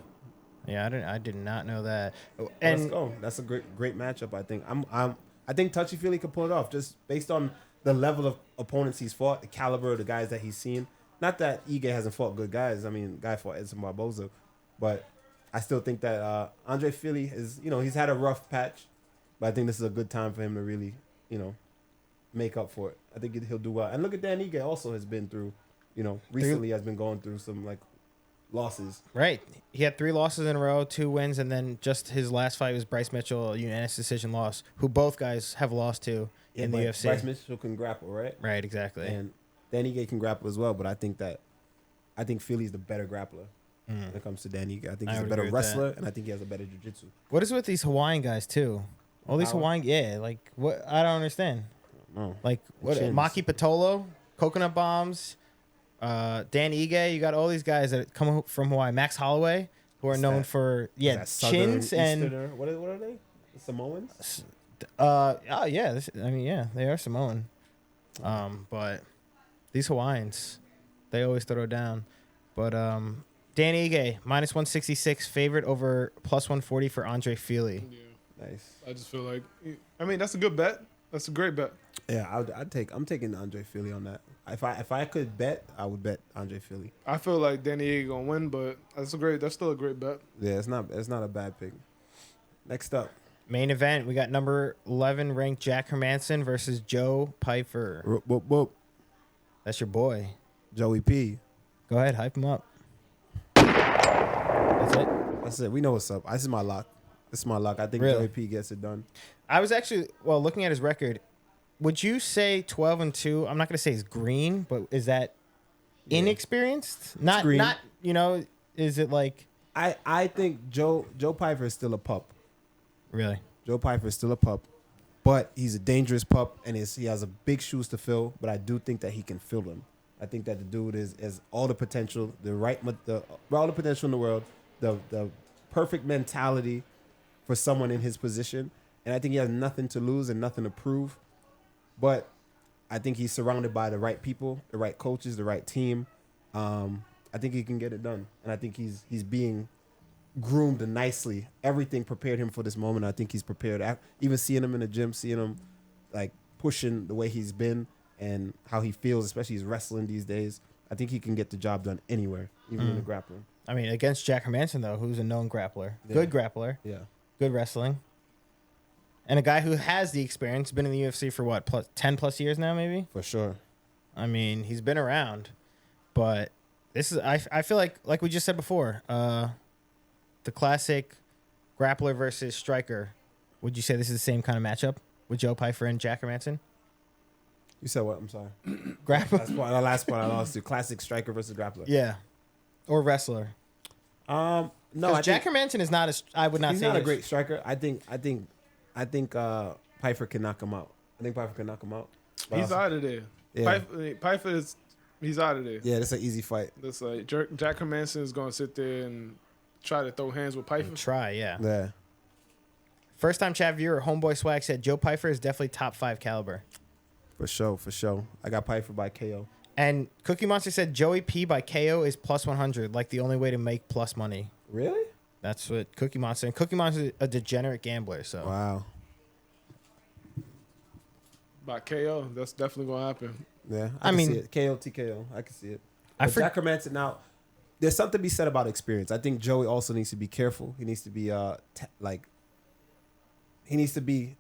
Yeah, I did not know that. And let's go. That's a great matchup. I think. I think Touchy Feely could pull it off just based on the level of opponents he's fought, the caliber of the guys that he's seen. Not that Ige hasn't fought good guys. I mean, guy fought Edson Barboza, but I still think that Andre Fili is, he's had a rough patch, but I think this is a good time for him to really, make up for it. I think he'll do well. And look at Dan Ige also has been through, recently has been going through some losses. Right. He had 3 losses in a row, 2 wins, and then just his last fight was Bryce Mitchell, a unanimous decision loss, who both guys have lost to in the UFC. Bryce Mitchell can grapple, right? Right, exactly. And Danny Ige can grapple as well, but I think Fili's the better grappler when it comes to Danny Ige. I think he's a better wrestler, and I think he has a better jiu-jitsu. What is with these Hawaiian guys too? All these Hawaiian, what? I don't understand. No. Like what? Maki Patolo, Coconut Bombs, Dan Ige. You got all these guys that come from Hawaii. Max Holloway, who are known for chins and what are they? The Samoans. They are Samoan. But these Hawaiians, they always throw down. But Dan Ige minus 166 favorite over plus 140 for Andre Fili. Yeah. Nice. I just feel like, that's a good bet. That's a great bet. Yeah, I'm taking Andre Fili on that. If I could bet, I would bet Andre Fili. I feel like Danny Ige gonna win, but that's still a great bet. Yeah, it's not a bad pick. Next up, main event, we got number 11 ranked Jack Hermansson versus Joe Pyfer. Whoop, whoop. That's your boy, Joey P. Go ahead, hype him up. That's it. That's it. We know what's up. This is my lock. I think Joey P gets it done. I was actually looking at his record. Would you say 12-2? I'm not gonna say he's green, but is that inexperienced? Not green. Not is it like? I think Joe Pyfer is still a pup. Really? Joe Pyfer is still a pup, but he's a dangerous pup, and he has a big shoes to fill. But I do think that he can fill them. I think that the dude is all the potential, all the potential in the world, the perfect mentality for someone in his position, and I think he has nothing to lose and nothing to prove. But I think he's surrounded by the right people, the right coaches, the right team. I think he can get it done, and I think he's being groomed nicely. Everything prepared him for this moment. I think he's prepared. Even seeing him in the gym, seeing him pushing the way he's been and how he feels, especially he's wrestling these days. I think he can get the job done anywhere, even in the grappling. I mean, against Jack Hermansson though, who's a known grappler, good grappler, good wrestling, and a guy who has the experience, been in the UFC for 10 plus years now, maybe. For sure. I mean, he's been around, but this is I feel like we just said before, the classic grappler versus striker. Would you say this is the same kind of matchup with Joe Pyfer and Jack Hermansson? You said what? I'm sorry. Grappler. The last part I lost to. Classic striker versus grappler. Yeah, or wrestler. No, Jack Hermansson is not I would not he's say not a great striker. I think Pyfer can knock him out. He's out of there. Yeah. Pyfer he's out of there. Yeah, that's an easy fight. That's like Jack Hermansson is gonna sit there and try to throw hands with Pyfer. Try, yeah. Yeah. First time chat viewer, Homeboy Swag said Joe Pyfer is definitely top 5 caliber. For sure. I got Pyfer by KO. And Cookie Monster said Joey P by KO is plus 100, like the only way to make plus money. Really? That's what Cookie Monster. And Cookie Monster is a degenerate gambler, so. Wow. By KO, that's definitely gonna happen. Yeah, I mean, see it. KO, TKO. I can see it. Jack Hermansson now. there's something to be said about experience. I think Joey also needs to be careful. He needs to be he needs to be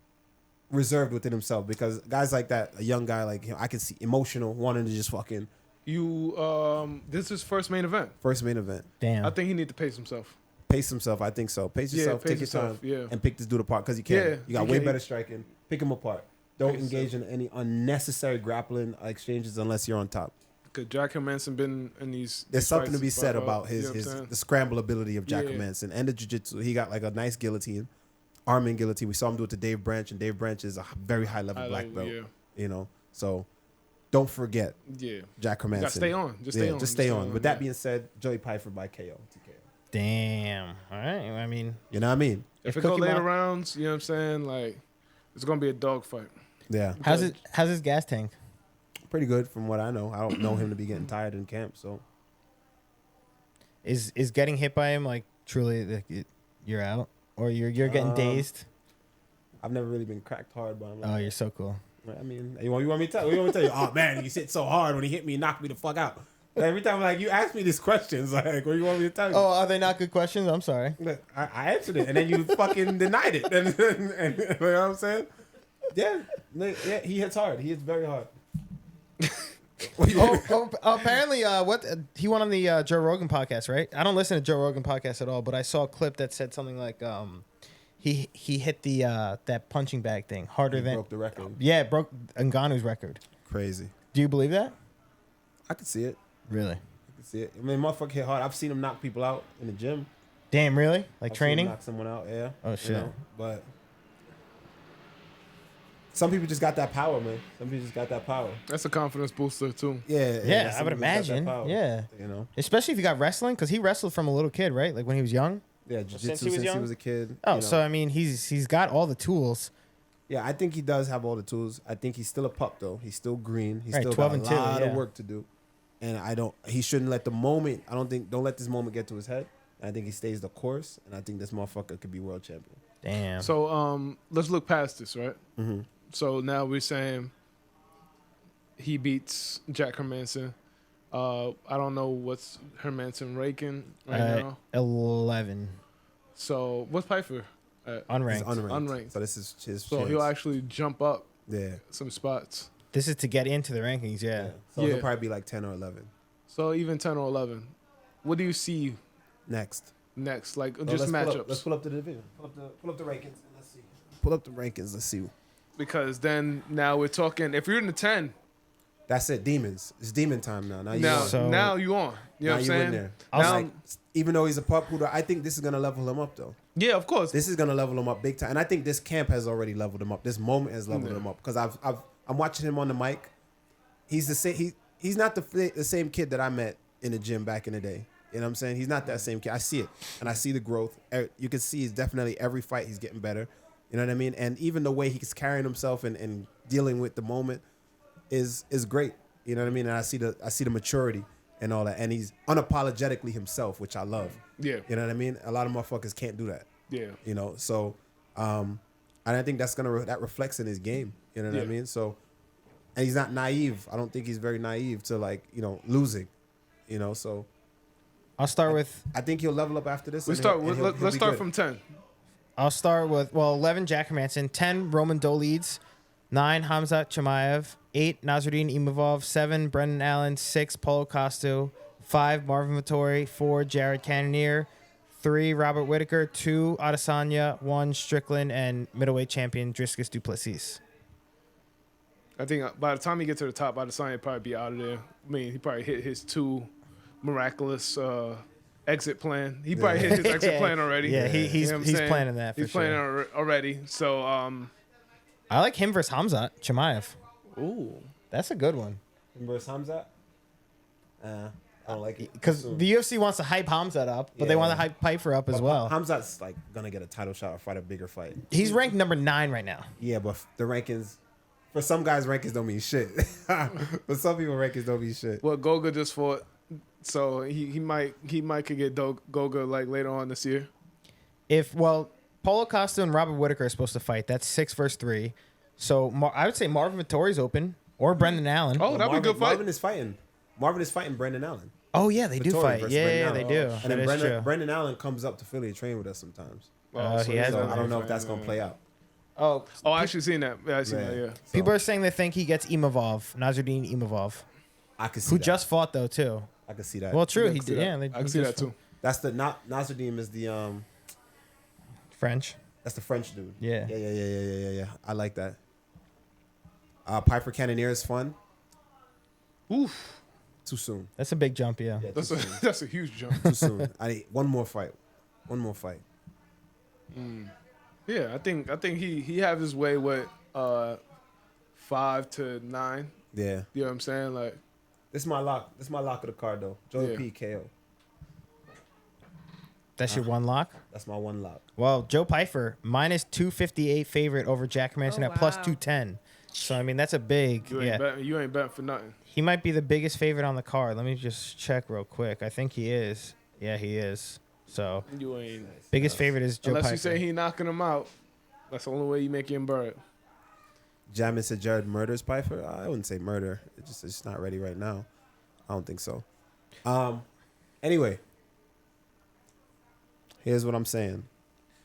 reserved within himself, because guys like that, a young guy like him, I can see emotional, wanting to just fucking. This is his first main event. First main event. Damn. I think he need to pace himself. Pace himself, I think so. Pace yourself, take your time, and pick this dude apart, because you can. Yeah, you got way better striking. Pick him apart. Don't engage in any unnecessary grappling exchanges unless you're on top. Because Jack Hermansson been in these. There's something to be said before, about the scramble ability of Jack Hermansson and the jiu-jitsu. He got like a nice guillotine, arming guillotine. We saw him do it to Dave Branch, and Dave Branch is a very high level black belt. Yeah. You know, so don't forget. Jack Hermansson. You gotta stay on. Just stay on. With that being said, Joey Pyfer by KO. TKO. Damn. All right. I mean, you know what I mean? If it go later rounds, you know what I'm saying? Like, it's gonna be a dogfight. Yeah. How's his gas tank? Pretty good from what I know. I don't know him to be getting tired in camp, so. Is getting hit by him like truly like you're out, or you're getting dazed? I've never really been cracked hard by him. Oh, you're so cool. I mean, you want me to tell you? Oh man, he hit so hard when he hit me, he knocked me the fuck out. Every time, like, you ask me these questions, like, what do you want me to tell you? Oh, are they not good questions? I'm sorry. I answered it, and then you fucking denied it. And you know what I'm saying? Yeah, he hits hard. He hits very hard. Apparently, he went on the Joe Rogan podcast, right? I don't listen to Joe Rogan podcast at all, but I saw a clip that said something like, he hit the that punching bag thing harder than broke the record. Yeah, it broke Ngannou's record. Crazy. Do you believe that? I could see it. Really? I could see it. I mean, motherfucker hit hard. I've seen him knock people out in the gym. Damn, really? Like I've training? Seen him knock someone out, yeah. Oh shit! You know? But some people just got that power, man. Some people just got that power. That's a confidence booster too. Yeah, I would imagine. Yeah, you know, especially if you got wrestling, because he wrestled from a little kid, right? Like when he was young. Yeah, jiu-jitsu since he was a kid. Oh, you know. so I mean, he's got all the tools. Yeah, I think he does have all the tools. I think he's still a pup though. He's still green. He's right, still 12 got and a 2, lot of work to do. And he shouldn't let the moment. Don't let this moment get to his head. I think he stays the course, and I think this motherfucker could be world champion. Damn. So let's look past this, right? Mm-hmm. So now we're saying he beats Jack Hermansson. I don't know what's Hermansson ranking right now. 11. So what's Pyfer? Unranked. Unranked. So this is his. So chance. he'll actually jump up. Yeah. Some spots. This is to get into the rankings. Yeah. So he'll probably be like 10 or 11. So even 10 or 11. What do you see next? Like just matchups. Let's pull up the division. Pull up the rankings and let's see. Pull up the rankings. Let's see. Because then now we're talking. If you're in the 10, that's it. Demons. It's demon time now. Now you on. Now you on. You know what I'm saying? In there. Now, like, even though he's a pup, I think this is gonna level him up though. Yeah, of course. This is gonna level him up big time, and I think this camp has already leveled him up. This moment has leveled him up because I'm watching him on the mic. He's the same. He's not the same kid that I met in the gym back in the day. You know what I'm saying? He's not that same kid. I see it, and I see the growth. You can see he's definitely every fight he's getting better. You know what I mean? And even the way he's carrying himself and dealing with the moment is great. You know what I mean? And I see the maturity and all that. And he's unapologetically himself, which I love. Yeah. You know what I mean? A lot of motherfuckers can't do that. Yeah. You know, so and I think that's that reflects in his game. You know what I mean? So, and he's not naive. I don't think he's very naive to losing. You know, so I'll start with. I think he'll level up after this. Let's start from 10. I'll start with 11 Jack Hermansson, 10 Roman Dolides, 9 Khamzat Chimaev, 8 Nasruddin Imavov, 7 Brendan Allen, 6 Paulo Costa, 5 Marvin Vettori, 4 Jared Cannonier, 3 Robert Whittaker, 2 Adesanya, 1 Strickland, and middleweight champion Dricus du Plessis. I think by the time he gets to the top, Adesanya would probably be out of there. I mean, he probably hit his 2 miraculous exit plan. He probably hit his exit plan already. Yeah, he's planning that. He's planning already. So I like him versus Khamzat Chimaev. Ooh, that's a good one. Him versus Khamzat. I don't like it because the UFC wants to hype Khamzat up, but they want to hype Pyfer up as well. Khamzat's like gonna get a title shot or fight a bigger fight. He's ranked number 9 right now. Yeah, but the rankings. For some guys, rankings don't mean shit. For some people, rankings don't mean shit. Well, Goga just fought, so he might could get Goga like later on this year. Paulo Costa and Robert Whittaker are supposed to fight. That's 6 versus 3. So I would say Marvin Vettori's open or Brendan Allen. Oh, that'd be a good fight. Marvin is fighting Brendan Allen. Oh yeah, they do Vettori fight. versus Yeah, Brendan they Allen. do. And That then is true. Brendan Allen comes up to Philly to train with us sometimes. He has So been I don't know if that's gonna play out. Oh, I actually seen that. Yeah, I seen that. Yeah. So, people are saying they think he gets Imavov, Nasruddin Imavov, I can see who that. just fought though too. I can see that. Well, true, I he can see did. that. Yeah, I can see that too. That's the not Nasruddin is the French. that's the French dude. Yeah. Yeah. I like that. Pyfer Cannoneer is fun. Oof. Too soon. That's a big jump. Yeah. Yeah, That's too a soon. that's a huge jump. Too soon. I need one more fight. Yeah, I think he have his way with 5 to 9. Yeah. You know what I'm saying? Like, This is my lock. This is my lock of the card though. Joey Yeah. P KO. That's your one lock. That's my one lock. Well, Joe Pyfer minus 258 favorite over Jack Hermansson at plus wow. 210. So I mean that's a big. you ain't betting for nothing. He might be the biggest favorite on the card. Let me just check real quick. I think he is. Yeah, he is. So You ain't. biggest favorite is Joe Unless Pyfer. you say he knocking him out. That's the only way you make him bird. Jamin said Jared murders Pyfer. I wouldn't say murder. It's just not ready right now. I don't think so. Anyway, here's what I'm saying.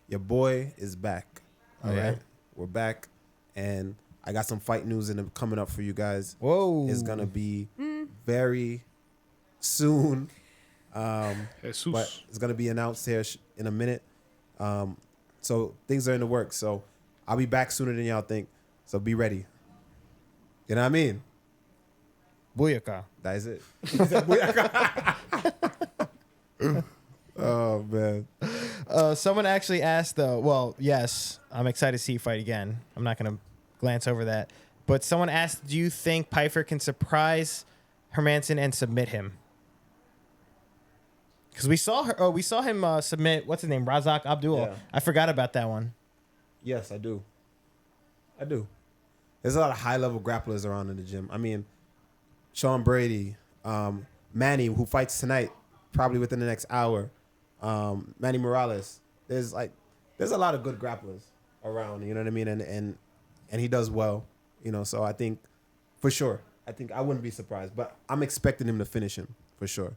Your boy is back. All Yeah. right, we're back, and I got some fight news coming up for you guys. Whoa. It's gonna be very soon. Jesus. But it's gonna be announced here in a minute. So things are in the works. So I'll be back sooner than y'all think. So be ready. You know what I mean? Booyaka. That is it. Oh man. Someone actually asked though. Well, yes, I'm excited to see you fight again. I'm not gonna glance over that. But someone asked, do you think Pyfer can surprise Hermansson and submit him? Because we saw him submit what's his name, Razak Abdul. Yeah. I forgot about that one. Yes, I do. There's a lot of high level grapplers around in the gym. I mean, Sean Brady, Manny, who fights tonight, probably within the next hour. Manny Morales. There's a lot of good grapplers around. You know what I mean? And he does well. You know, so I think for sure. I wouldn't be surprised, but I'm expecting him to finish him for sure.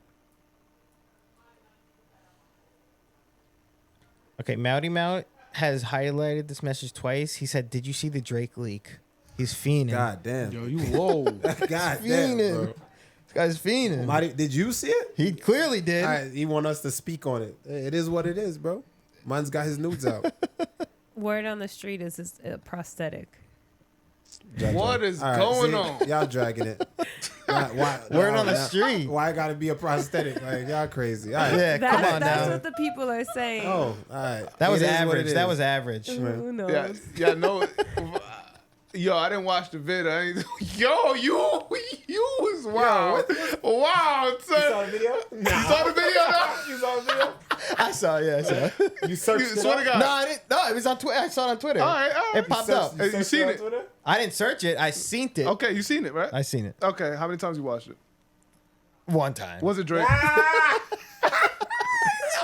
Okay, Mouty Mout has highlighted this message twice. He said, "Did you see the Drake leak? He's fiending. God damn. Yo, you whoa. God damn, fiending. bro. This guy's fiending. Marty, did you see it? He clearly did. All right, he want us to speak on it. It is what it is, bro. Mine's got his nudes out. Word on the street is it's a prosthetic. What is All right, going see, on? Y'all dragging it. Word on the street. Why I gotta be a prosthetic? Like y'all crazy. All right. Yeah, come on That's now. what the people are saying. Oh, all right. That was It is what average. it That is. was average. Who knows? Yeah, no. Yo, I didn't watch the video. Yo, you was wild. Wow, You saw son. the video? Nah. You saw the video? Now? You saw the video? I saw it. Yeah, I saw it. You searched it Swear to up? God. No, I didn't. No, it was on Twitter. I saw it on Twitter. All right. It popped up. You searched seen on it? Twitter? I didn't search it. I seen it. Okay, you seen it, right? I seen it Okay, how many times you watched it? one time. Was it Drake?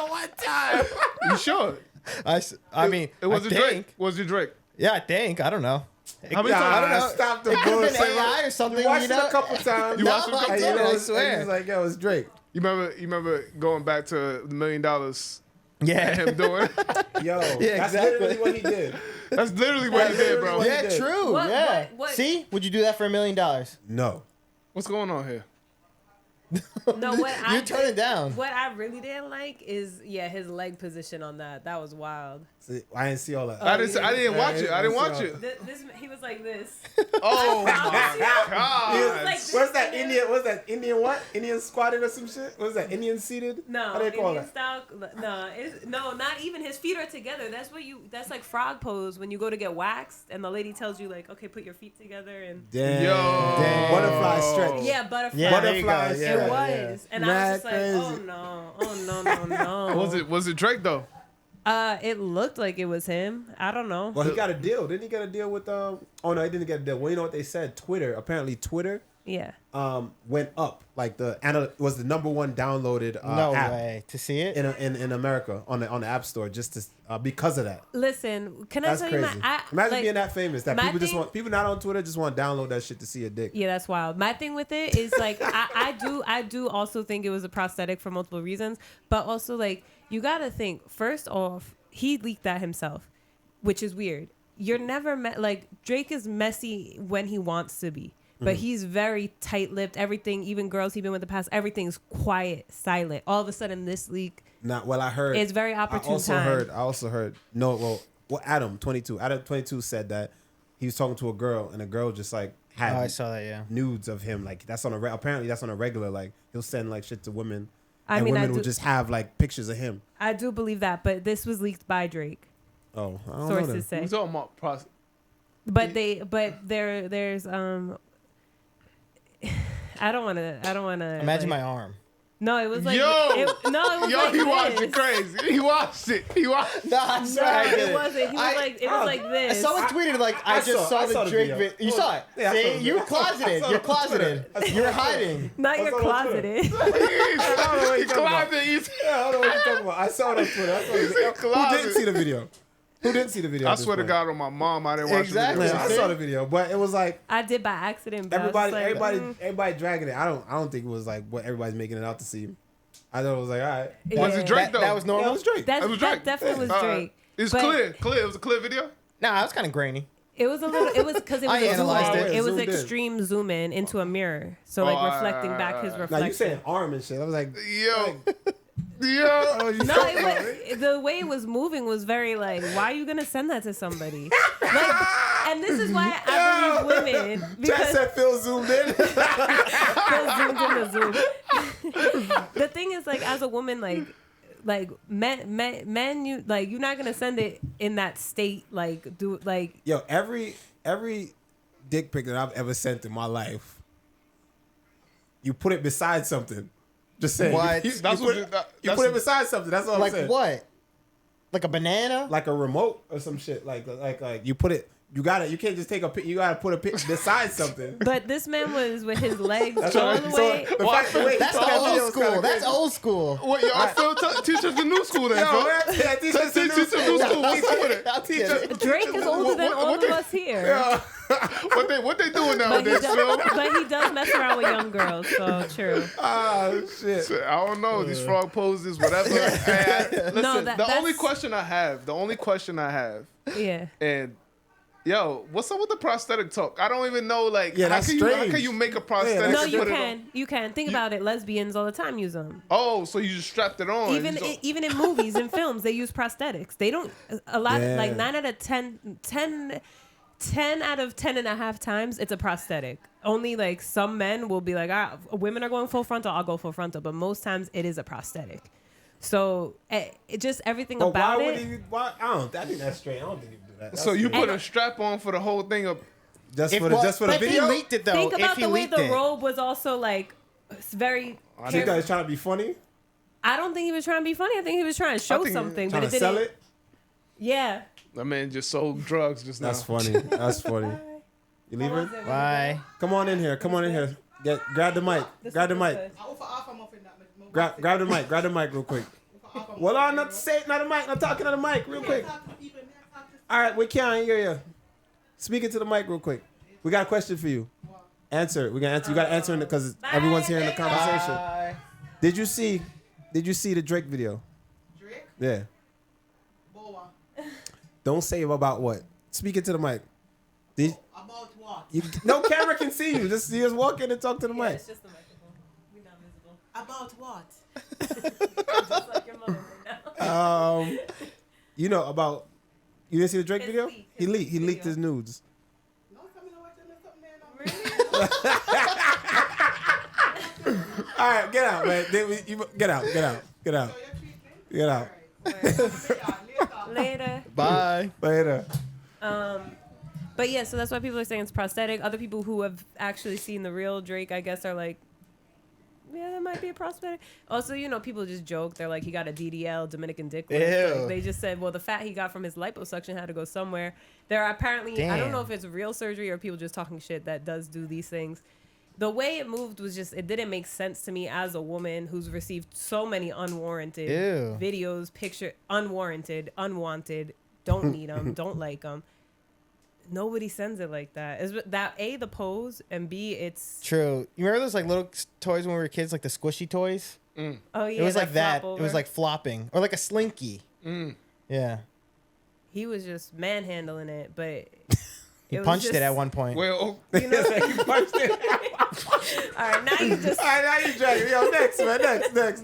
One time. You sure? I mean, It was I it think. Drake? Was it Drake? Yeah, I think. I don't know. How many I don't times? know. Stop the It could've been bullshit. AI or something, You watched you know? it a couple times. You watched it a couple I And did, you know, I and swear. he was like, yo, it's Drake. You remember going back to the $1 million Yeah. him doing? Yo, Yeah, that's exactly. literally what he did. That's literally what he did, bro. What he Yeah, did. true. What- yeah. what- See? Would you do that for $1 million? No. What's going on here? No, what You turn it down. What I really didn't like is his leg position on that. That was wild. See, I didn't see all that. I didn't watch it. I didn't watch it. This he was like this. Oh my He was god. like this. What's that Indian? What's that Indian? What Indian squatted or some shit? What's that Indian seated? No, How do they call Indian that? style. No, not even. His feet are together. That's what you. That's like frog pose when you go to get waxed, and the lady tells you like, okay, put your feet together, and Damn. Yo. Damn. Butterfly stretch. yeah, butterfly. Yeah, there you go. Butterfly It stretch. Yeah, was, and I was just like, Mad oh crazy. no. Was it Drake though? It looked like it was him. I don't know. Well, he got a deal. Didn't he get a deal with Oh no, he didn't get a deal. Well, you know what they said? Twitter. Apparently, Twitter Yeah. went up. Like was the number one downloaded No app way. To see it? in America on the App Store just to because of that. Listen, can That's I tell crazy. you Imagine being that famous that my people not on Twitter just want to download that shit to see a dick. Yeah, that's wild. My thing with it is like I do also think it was a prosthetic for multiple reasons, but also like you gotta think first off, he leaked that himself, which is weird. You're never like Drake is messy when he wants to be, but he's very tight-lipped. Everything, even girls he's been with in the past, everything's quiet, silent. All of a sudden, this leak. I heard it's very opportune I also heard. Adam 22 said that he was talking to a girl and a girl just like had I saw that, yeah. nudes of him. Like that's apparently that's on a regular. Like he'll send like shit to women. I mean, women will just have like pictures of him. I do believe that, but this was leaked by Drake. Oh, I don't Sources know say. We're talking about there's I don't want to Imagine my arm. No, it was like Yo! it was Yo, like he this. watched it crazy. He watched it. No, I'm sorry. No, it wasn't. He was like it was like this. Someone tweeted like I just saw the Drake video. You saw it. Yeah, See, you were closeted. You're closeted. You're hiding. Not your closeted. He closeted. Yeah, I don't know what you're talking about. I saw it on Twitter. Who didn't see the video? Who didn't see the video? I swear to God on my mom, I didn't watch the video. I saw the video, but it was like I did by accident. But everybody dragging it. I don't think it was like what everybody's making it out to see. I thought it was like, all right. Was it Drake though? That was normal. Yeah, it was Drake. That definitely was Drake. It's But clear. It was a clear video. Nah, it was kind of grainy. It was a little. It was because it was I a analyzed zoom in. it. It was Zoomed in. extreme zoom in into a mirror, so like reflecting back his reflection. Now you saying arm and shit. I was like, Yo. oh, you No, talking it about was, the way it was moving was very like, why are you gonna send that to somebody? Like, and this is why I believe women Chat because said Phil zoomed in. Phil zoomed in the zoom. The thing is, like, as a woman, like men, you like you're not gonna send it in that state. Like, do like Yo, every dick pic that I've ever sent in my life, you put it beside something. Just saying. What? You put it beside something. That's all I'm saying. Like what? Like a banana? Like a remote or some shit. Like you put it. You gotta. You can't just take a pic. You gotta put a pic beside something. But this man was with his legs That's all right. the So, way. That's old school. That's old school. What y'all Phil teach us the new school then, Phil? Teach us the new school. I'll teach it. Drake is older than all of us here. What they doing nowadays, Phil? But he does mess around with young girls, so true. Oh shit. I don't know. These frog poses, whatever. Listen, No, the only question I have, Yeah. and yo, what's up with the prosthetic talk? I don't even know. Like, Yeah, how that's can strange. you make a prosthetic? No, and you put it can. on? You can. Think about it. Lesbians all the time use them. Oh, so you just strapped it on? Even in movies and films, they use prosthetics. They don't a lot Yeah. like 9 out of 10 out of 10 and a half times it's a prosthetic. Only like some men will be like, women are going full frontal, I'll go full frontal, but most times it is a prosthetic. So it just everything But about why it. would he? Why? I think that's straight. I don't think he would do that. That's So you strange. put a strap on for the whole thing of. just for the But video. he leaked it though. Think If about he the way leaked the it. robe was also like it's very. You guys trying to be funny? I don't think he was trying to be funny. I think he was trying to show think- something, Trying but to it sell didn't. it? Yeah. That man just sold drugs just now. That's funny. That's funny. You leave her? Bye. Come on in here. Come on in here. Grab the mic. Grab the mic. Grab the mic. Grab the mic real quick. Well, I'm not saying not the mic. I'm talking to the mic real quick. All right, we can't hear you. Speaking to the mic real quick. We got a question for you. Answer it. We got answer. You got to answer it because everyone's hearing the conversation. Bye. Did you see the Drake video? Drake? Yeah. Boa. Don't say about what. Speaking to the mic. About what? No camera can see you. Just walk in and talk to the mic. It's just the microphone. We're not visible. About what? Just like your mother right now. You know about. You didn't see the Drake His video? leak, He his leaked. He video. leaked his nudes. No, come in and watch Really? All right, get out, man. Get out. Get out. Later. Bye. Later. But yeah, so that's why people are saying it's prosthetic. Other people who have actually seen the real Drake, I guess, are like, yeah, that might be a prosthetic. Also, people just joke. They're like, he got a DDL, Dominican dick. Ew. Like, they just said, well, the fat he got from his liposuction had to go somewhere. There are apparently, I don't know Damn. if it's real surgery or people just talking shit that does do these things. the way it moved was just, it didn't make sense to me as a woman who's received so many unwarranted videos, unwanted, don't need them, don't like them. Nobody sends it like that. Is that A, the pose, and B, it's true. You remember those like little toys when we were kids, like the squishy toys? Mm. Oh yeah, it was like that. Over. It was like flopping or like a slinky. Mm. Yeah. He was just manhandling it, but he punched it at one point. Well, you know, he punched it. All right, now you just. All right, now you dragging. Yo, next, man. Next.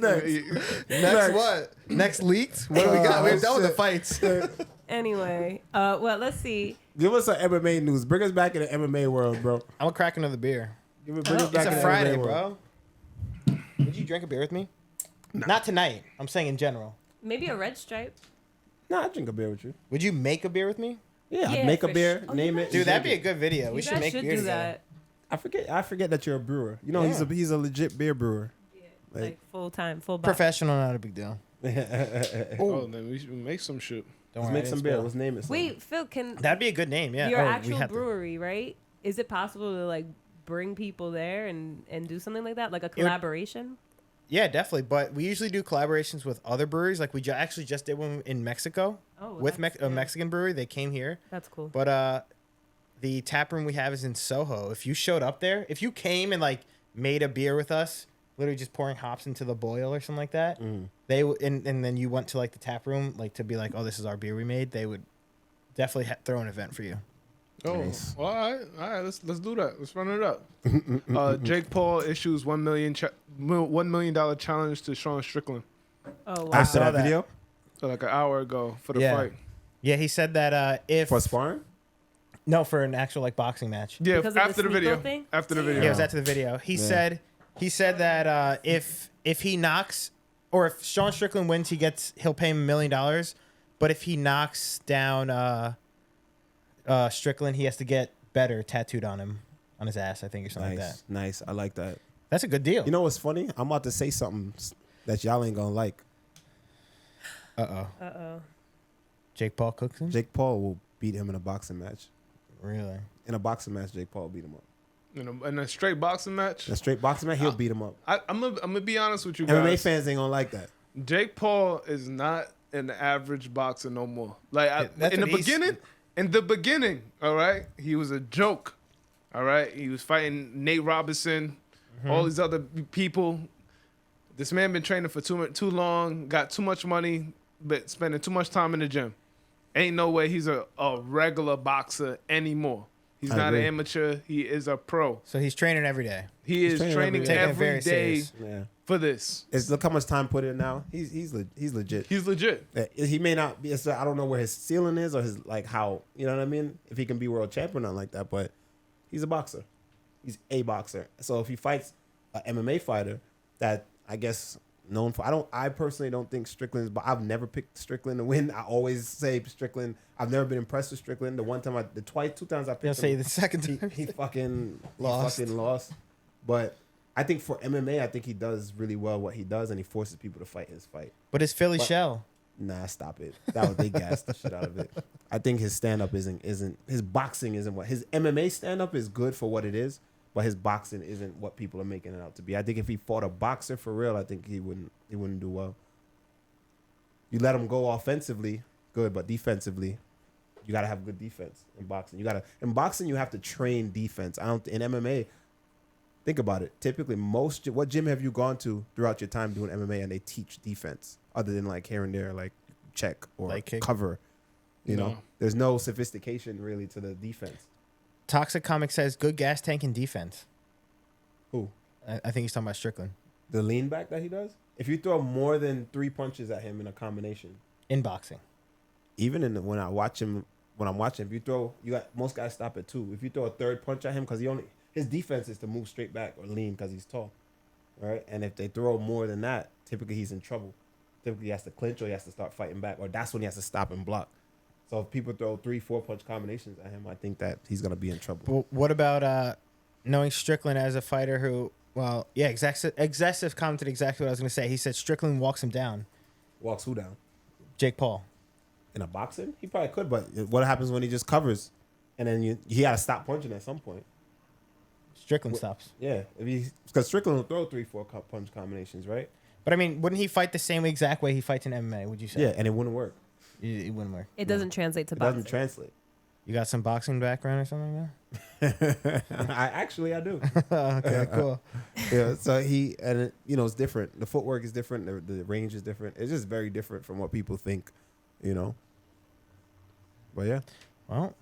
Next what? Next leaked? What do we got? We're done with the fights. Anyway, well, let's see. Give us some MMA news. Bring us back in the MMA world, bro. I'm gonna crack another beer. Bring us back It's in a the Friday, MMA world. bro. Would you drink a beer with me? No. Not tonight. I'm saying in general. Maybe a red stripe. Nah, I drink a beer with you. Would you make a beer with me? Yeah, Yeah, I'd make a for beer, sure. name it. Dude, that'd be a good video. We You should guys make should beer do together. that. I forget that you're a brewer. You know, Yeah. he's a legit beer brewer. Like full time, full body. Professional, not a big deal. oh, then we should make some shit. Don't Let's worry, make I some didn't beer. spill. Let's name it. Something. Wait, Phil, can That'd be a good name, yeah. your we actual have to. brewery, right? Is it possible to like bring people there and do something like that, like a collaboration? Yeah, definitely. But we usually do collaborations with other breweries. Like we actually just did one in Mexico Oh, with that's- a Mexican brewery. They came here. That's cool. But the tap room we have is in Soho. If you showed up there, if you came and like made a beer with us, literally just pouring hops into the boil or something like that, they and then you went to like the tap room like to be like, oh, this is our beer we made. They would definitely throw an event for you. Oh, Nice. well, all right. Let's do that. Let's run it up. Jake Paul issues $1 million challenge to Sean Strickland. Oh wow. I saw that that. video So like an hour ago for the Yeah. fight. Yeah, he said that if for sparring. no for an actual like boxing match. Yeah, Because of the after the Sneako video. thing? After the video. Yeah, it was after the video. He said that if he knocks or if Sean Strickland wins, he'll pay him $1 million. But if he knocks down Strickland, he has to get better tattooed on him, on his ass, I think, or something like that. Nice. I like that. That's a good deal. You know what's funny? I'm about to say something that y'all ain't gonna like. Uh-oh. Jake Paul cooks him? Jake Paul will beat him in a boxing match. Really? In a boxing match, Jake Paul will beat him up. In a straight boxing match. In a straight boxing match, he'll beat him up. I'm gonna be honest with you MMA guys. fans ain't gonna like that. Jake Paul is not an average boxer no more. Like that's in the what he's- beginning, all right, he was a joke. All right, he was fighting Nate Robinson, all these other people. This man been training for too long, got too much money, but spending too much time in the gym. Ain't no way he's a regular boxer anymore. He's I not agree. an amateur. He is a pro. So he's training every day. He is training training every day. Taking it every very day serious. Yeah. for this. Look how much time put in now. He's legit. He's legit. He may not be. I don't know where his ceiling is or his like how you know what I mean. If he can be world champion or nothing like that, but he's a boxer. He's a boxer. So if he fights an MMA fighter that I guess known for, I personally don't think Strickland's. But I've never picked Strickland to win. I always say Strickland. I've never been impressed with Strickland. The one time two times I I'll picked say him, the second time. he fucking Lost. lost. But I think for MMA, I think he does really well what he does, and he forces people to fight his fight. But his Philly shell. Nah, stop it. That was they gassed the shit out of it. I think his stand up isn't his boxing isn't what his MMA stand up is good for what it is, but his boxing isn't what people are making it out to be. I think if he fought a boxer for real, I think he wouldn't do well. You let him go offensively, good, but defensively, you gotta have good defense in boxing. In boxing you have to train defense. In MMA. Think about it. Typically, what gym have you gone to throughout your time doing MMA and they teach defense other than like here and there, like check or Leg kick. cover? You No. know, there's no sophistication really to the defense. Toxic Comic says good gas tank and defense. Who? I think he's talking about Strickland. The lean back that he does? If you throw more than 3 punches at him in a combination, In boxing. even when I'm watching, if you throw, most guys stop at 2. If you throw a third punch at him, because his defense is to move straight back or lean because he's tall, right? And if they throw more than that, typically he's in trouble. Typically he has to clinch or he has to start fighting back, or that's when he has to stop and block. So if people throw 3-4 punch combinations at him, I think that he's gonna be in trouble. Well, what about knowing Strickland as a fighter who, well, yeah, Excessive commented exactly what I was going to say. He said Strickland walks him down. Walks who down? Jake Paul. In a boxing, he probably could, but what happens when he just covers, and then he got to stop punching at some point? It's Strickland stops. Yeah, because Strickland will throw 3-4 punch combinations, right? But I mean, wouldn't he fight the same exact way he fights in MMA? Would you say? Yeah, and it wouldn't work. It wouldn't work. It doesn't translate to It boxing. doesn't translate. You got some boxing background or something like I do. that? Okay, cool. Yeah, so it's different. The footwork is different. The range is different. It's just very different from what people think, But yeah, Well,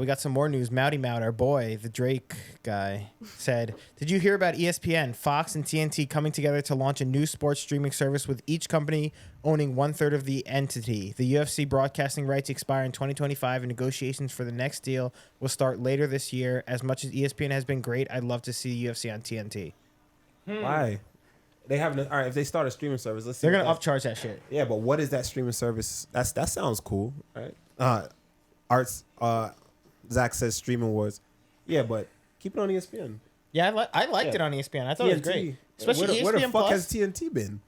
we got some more news. Mouty Mout, our boy, the Drake guy, said, "Did you hear about ESPN, Fox, and TNT coming together to launch a new sports streaming service with each company owning 1/3 of the entity? The UFC broadcasting rights expire in 2025, and negotiations for the next deal will start later this year. As much as ESPN has been great, I'd love to see UFC on TNT." Why? They have all right. If they start a streaming service, let's see. They're gonna upcharge that shit. Yeah, but what is that streaming service? That sounds cool, right? Arts. Zach says streaming wars. Yeah, but keep it on ESPN. Yeah, I liked it on ESPN. I thought it was great, especially where the ESPN fuck Plus. has TNT been?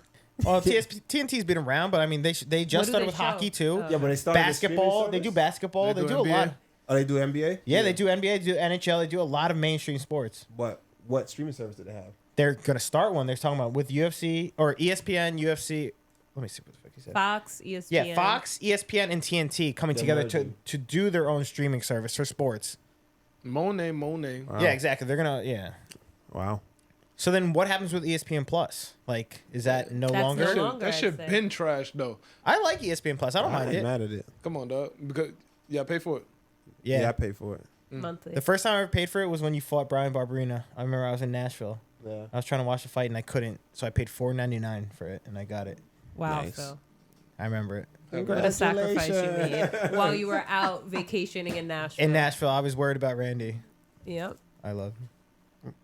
Well, TNT's been around, but I mean, they just What do started they with show? hockey too. Yeah, but they started a streaming Basketball. service? They do basketball. They do a NBA. lot. Oh, they do NBA. Yeah, they do NBA, they do NHL, they do a lot of mainstream sports. But what streaming service do they have? They're gonna start one. They're talking about with UFC or ESPN, UFC. Let me see what the fuck he said. Fox, ESPN. Yeah, Fox, ESPN, and TNT coming They're together merging. to do their own streaming service for sports. Monet. Wow. Yeah, exactly. They're gonna Wow. So then, what happens with ESPN Plus? Like, is that no That's longer? no longer. That I'd shit say. been trash though. I like ESPN Plus. I don't mind ain't it. mad at it. Come on, dog. Because pay for it. Yeah, Yeah. I pay for it. Monthly. The first time I ever paid for it was when you fought Brian Barberina. I remember I was in Nashville. Yeah. I was trying to watch the fight and I couldn't, so I paid $4.99 for it and I got it. Wow, Nice. Phil. I remember it. What a sacrifice you Congratulations. made while you were out vacationing in Nashville. In Nashville, I was worried about Randy. Yep. I love him.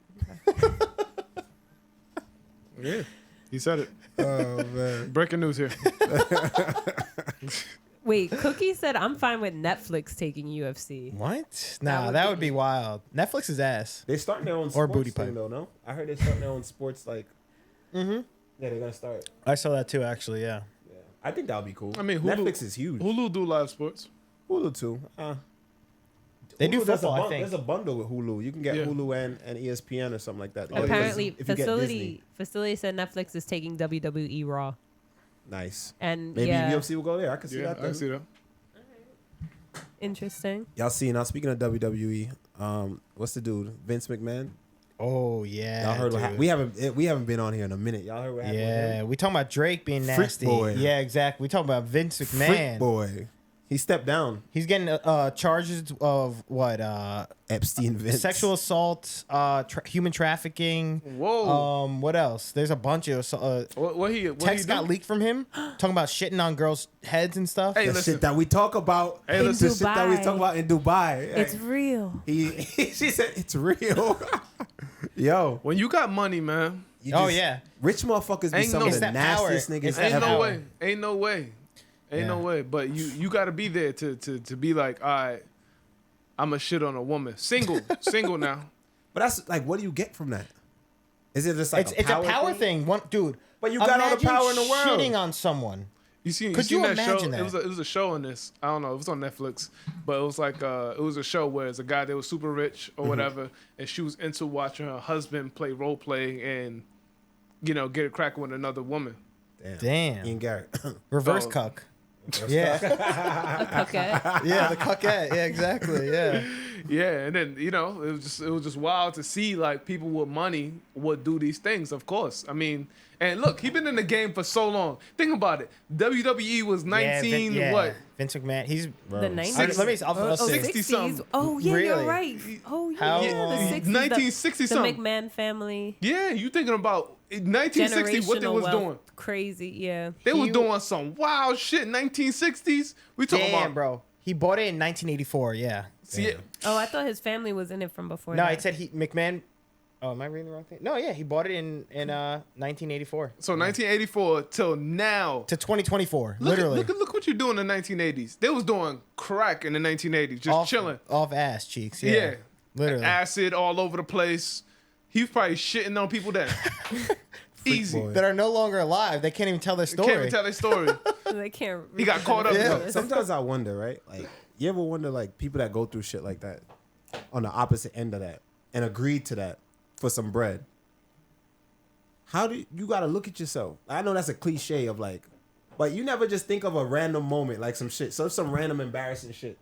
Yeah, he said it. Oh man. Breaking news here. Wait, Cookie said I'm fine with Netflix taking UFC. What? Nah, would that be- would be wild. Netflix is ass. They starting their own Or sports booty thing pipe. though, no? I heard they starting their own sports like. Mm-hmm. Yeah, they're gonna start. I saw that too, actually. Yeah. Yeah, I think that would be cool. I mean, Hulu- Netflix is huge. Hulu do live sports. Hulu too. They do Hulu, there's a football, I bun- think. There's a bundle with Hulu. You can get Yeah. Hulu and ESPN or something like that. Oh, yeah. Apparently, If you get facility said Netflix is taking WWE Raw, Nice. and Maybe yeah, UFC will go there. I can see Yeah, that. I Then. can see that. interesting. Y'all see now? Speaking of WWE, what's the dude? Vince McMahon. Oh yeah. Y'all heard what dude. we haven't been on here in a minute. Y'all heard what happened? with Yeah, him? we talking about Drake being Freak nasty. boy. Yeah, exactly. We talking about Vince Freak McMahon. boy. He stepped down. He's getting charges of what? Epstein Vince. Sexual assault, human trafficking. Whoa. What else? There's a bunch of What he texts got do? leaked from him talking about shitting on girls' heads and stuff. Hey, The listen. shit that we talk about. Hey, the listen. shit that we Dubai. talk about in Dubai. It's real. She said it's real. Yo. When you got money, man, you Oh, just- yeah. Rich motherfuckers be Ain't some no- of It's the that power. nastiest niggas It's that ain't ever. no power. way. Ain't no way. Ain't no Yeah. way. But you got to be there to be like, all right, I'm a shit on a woman. Single now. But that's like, what do you get from that? Is it just like It's a power thing. One dude. But you got all the imagine power in the world. Shitting on someone. Could you that imagine show? that? It was a show on this. I don't know. It was on Netflix, but it was like it was a show where it's a guy that was super rich or whatever, and she was into watching her husband play role play and get it cracking with another woman. Damn. Ian Garrett. Reverse Oh. cuck. Yeah. A coquette. Yeah, the cuckette. Yeah, exactly. Yeah. Yeah, and then it was just wild to see like people with money would do these things. Of course, I mean, and look, he been in the game for so long. Think about it. WWE was 19. What? Vince McMahon. He's Bro. The 90s. Let me. I'll see. 60 something. Oh, yeah, Really? you're right. Oh, yeah, How the long? 60s. 1960 the something. McMahon family. Yeah, you thinking about 1960? What they Generational was wealth. doing? Crazy, yeah. They was He- doing some wild shit. 1960s. We talking Damn, about bro. He bought it in 1984. Yeah. See it. Oh, I thought his family was in it from before. No, that. it said McMahon. Oh, am I reading the wrong thing? No, yeah, he bought it in 1984 So 1984 till now. to 2024. Look literally. Look what you doing in the 1980s. They was doing crack in the 1980s, just chilling. Off ass cheeks. Yeah. Yeah. Literally. Acid all over the place. He was probably shitting on people that easy. boy. That are no longer alive. They can't even tell their story. Can't even tell their story. They can't. He got caught up. Yeah. Sometimes I wonder, right? Like, you ever wonder, like, people that go through shit like that on the opposite end of that, and agreed to that for some bread, how do you got to look at yourself? I know that's a cliche of like, but you never just think of a random moment like some shit. So some random embarrassing shit.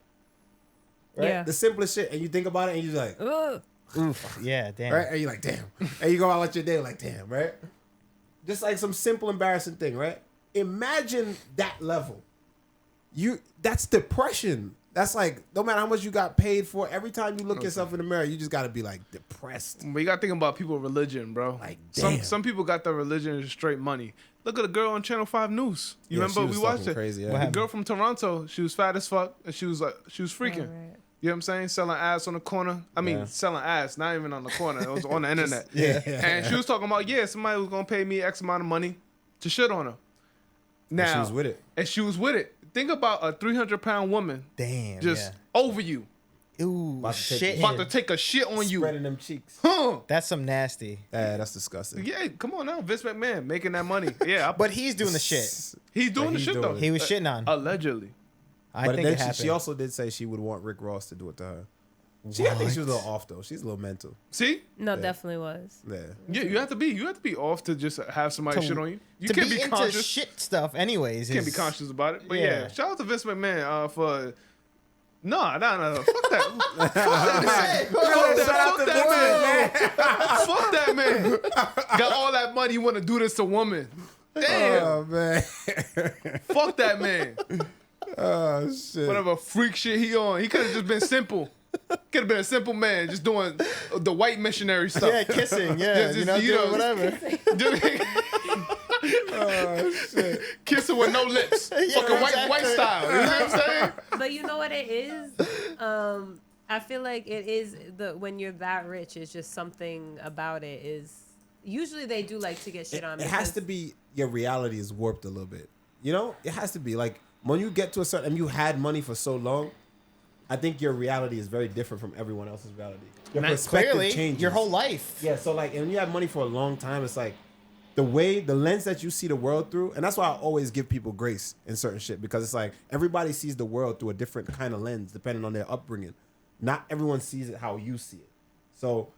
Right? Yeah. The simplest shit, and you think about it, and you're like, Ugh. Oof. Yeah, damn. right? And you're like, damn. And you go out with your day like, damn, right? Just like some simple embarrassing thing, right? Imagine that level. That's depression. That's like, no matter how much you got paid for, every time you look yourself in the mirror, you just got to be like depressed. But you got to think about people's religion, bro. Like, damn. Some people got their religion as straight money. Look at the girl on Channel 5 News. You Yeah, remember she was we watched fucking it? crazy, yeah. What The happened? girl from Toronto, she was fat as fuck, and she was freaking. Right. You know what I'm saying? Selling ass on the corner. I mean, Yeah. selling ass, not even on the corner. It was on the internet. Yeah. And she was talking about, somebody was going to pay me X amount of money to shit on her. Now, she was with it. And she was with it. Think about a 300-pound woman Damn. just over you, Ooh, About to take- shit. about to take a shit on you. Spreading them cheeks. Huh. That's some nasty. Yeah, that's disgusting. Yeah, come on now. Vince McMahon making that money. Yeah, But he's doing the shit. he's doing Like, the he's shit, doing though. it. He was shitting on. Allegedly. I But think then it happened. she also did say she would want Rick Ross to do it to her. I think she was a little off though. She's a little mental. See? No, definitely was. Yeah. Yeah, you have to be off to just have somebody To- shit on you. You to can't be be into conscious. shit stuff, anyways. Can't be is- conscious about it. But Yeah. yeah, shout out to Vince McMahon for. No. Fuck that. Fuck that man. Got all that money. You want to do this to woman? Damn. Oh man. Fuck that man. Oh shit. Whatever freak shit he on. He could have just been simple. Could have been a simple man, just doing the white missionary stuff. Yeah, kissing. Yeah, Just- you know, you doing know, whatever. Oh shit. Kissing with no lips. Fucking white style. You know what I'm saying? But you know what it is? I feel like it is when you're that rich, it's just something about it is. Usually they do like to get shit on. It has to be your reality is warped a little bit. You know, it has to be like when you get to a certain and you had money for so long. I think your reality is very different from everyone else's reality. Your perspective Clearly, changes. your whole life. Yeah, so like, and when you have money for a long time, it's like the lens that you see the world through, and that's why I always give people grace in certain shit because it's like everybody sees the world through a different kind of lens depending on their upbringing. Not everyone sees it how you see it. So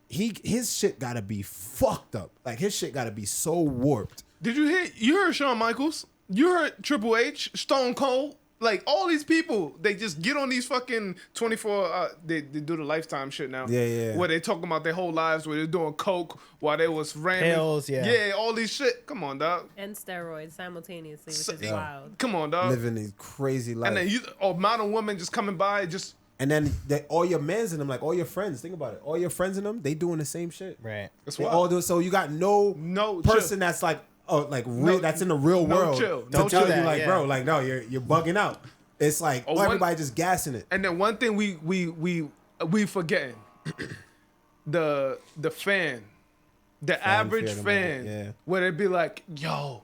his shit gotta be fucked up. Like his shit gotta be so warped. Did you hear? You heard Shawn Michaels? You heard Triple H, Stone Cold? Like all these people, they just get on these fucking 24. They do the Lifetime shit now. Yeah. Where they talking about their whole lives, where they're doing coke while they was ramming. Pills, yeah. Yeah, all these shit. Come on, dog. And steroids simultaneously, which is Yeah. wild. Come on, dog. Living these crazy life. And then amount of women just coming by, just And then all your mans in them, like all your friends, think about it. All your friends in them, they doing the same shit. Right. that's They why. all do. So you got no person that's like, real, that's in the real no world. chill. To Don't tell do you that, like, yeah. bro, like no, you're bugging out. It's like everybody just gassing it. And then one thing we forgetting, the fan, the average fear, fan, yeah. where they be like, yo,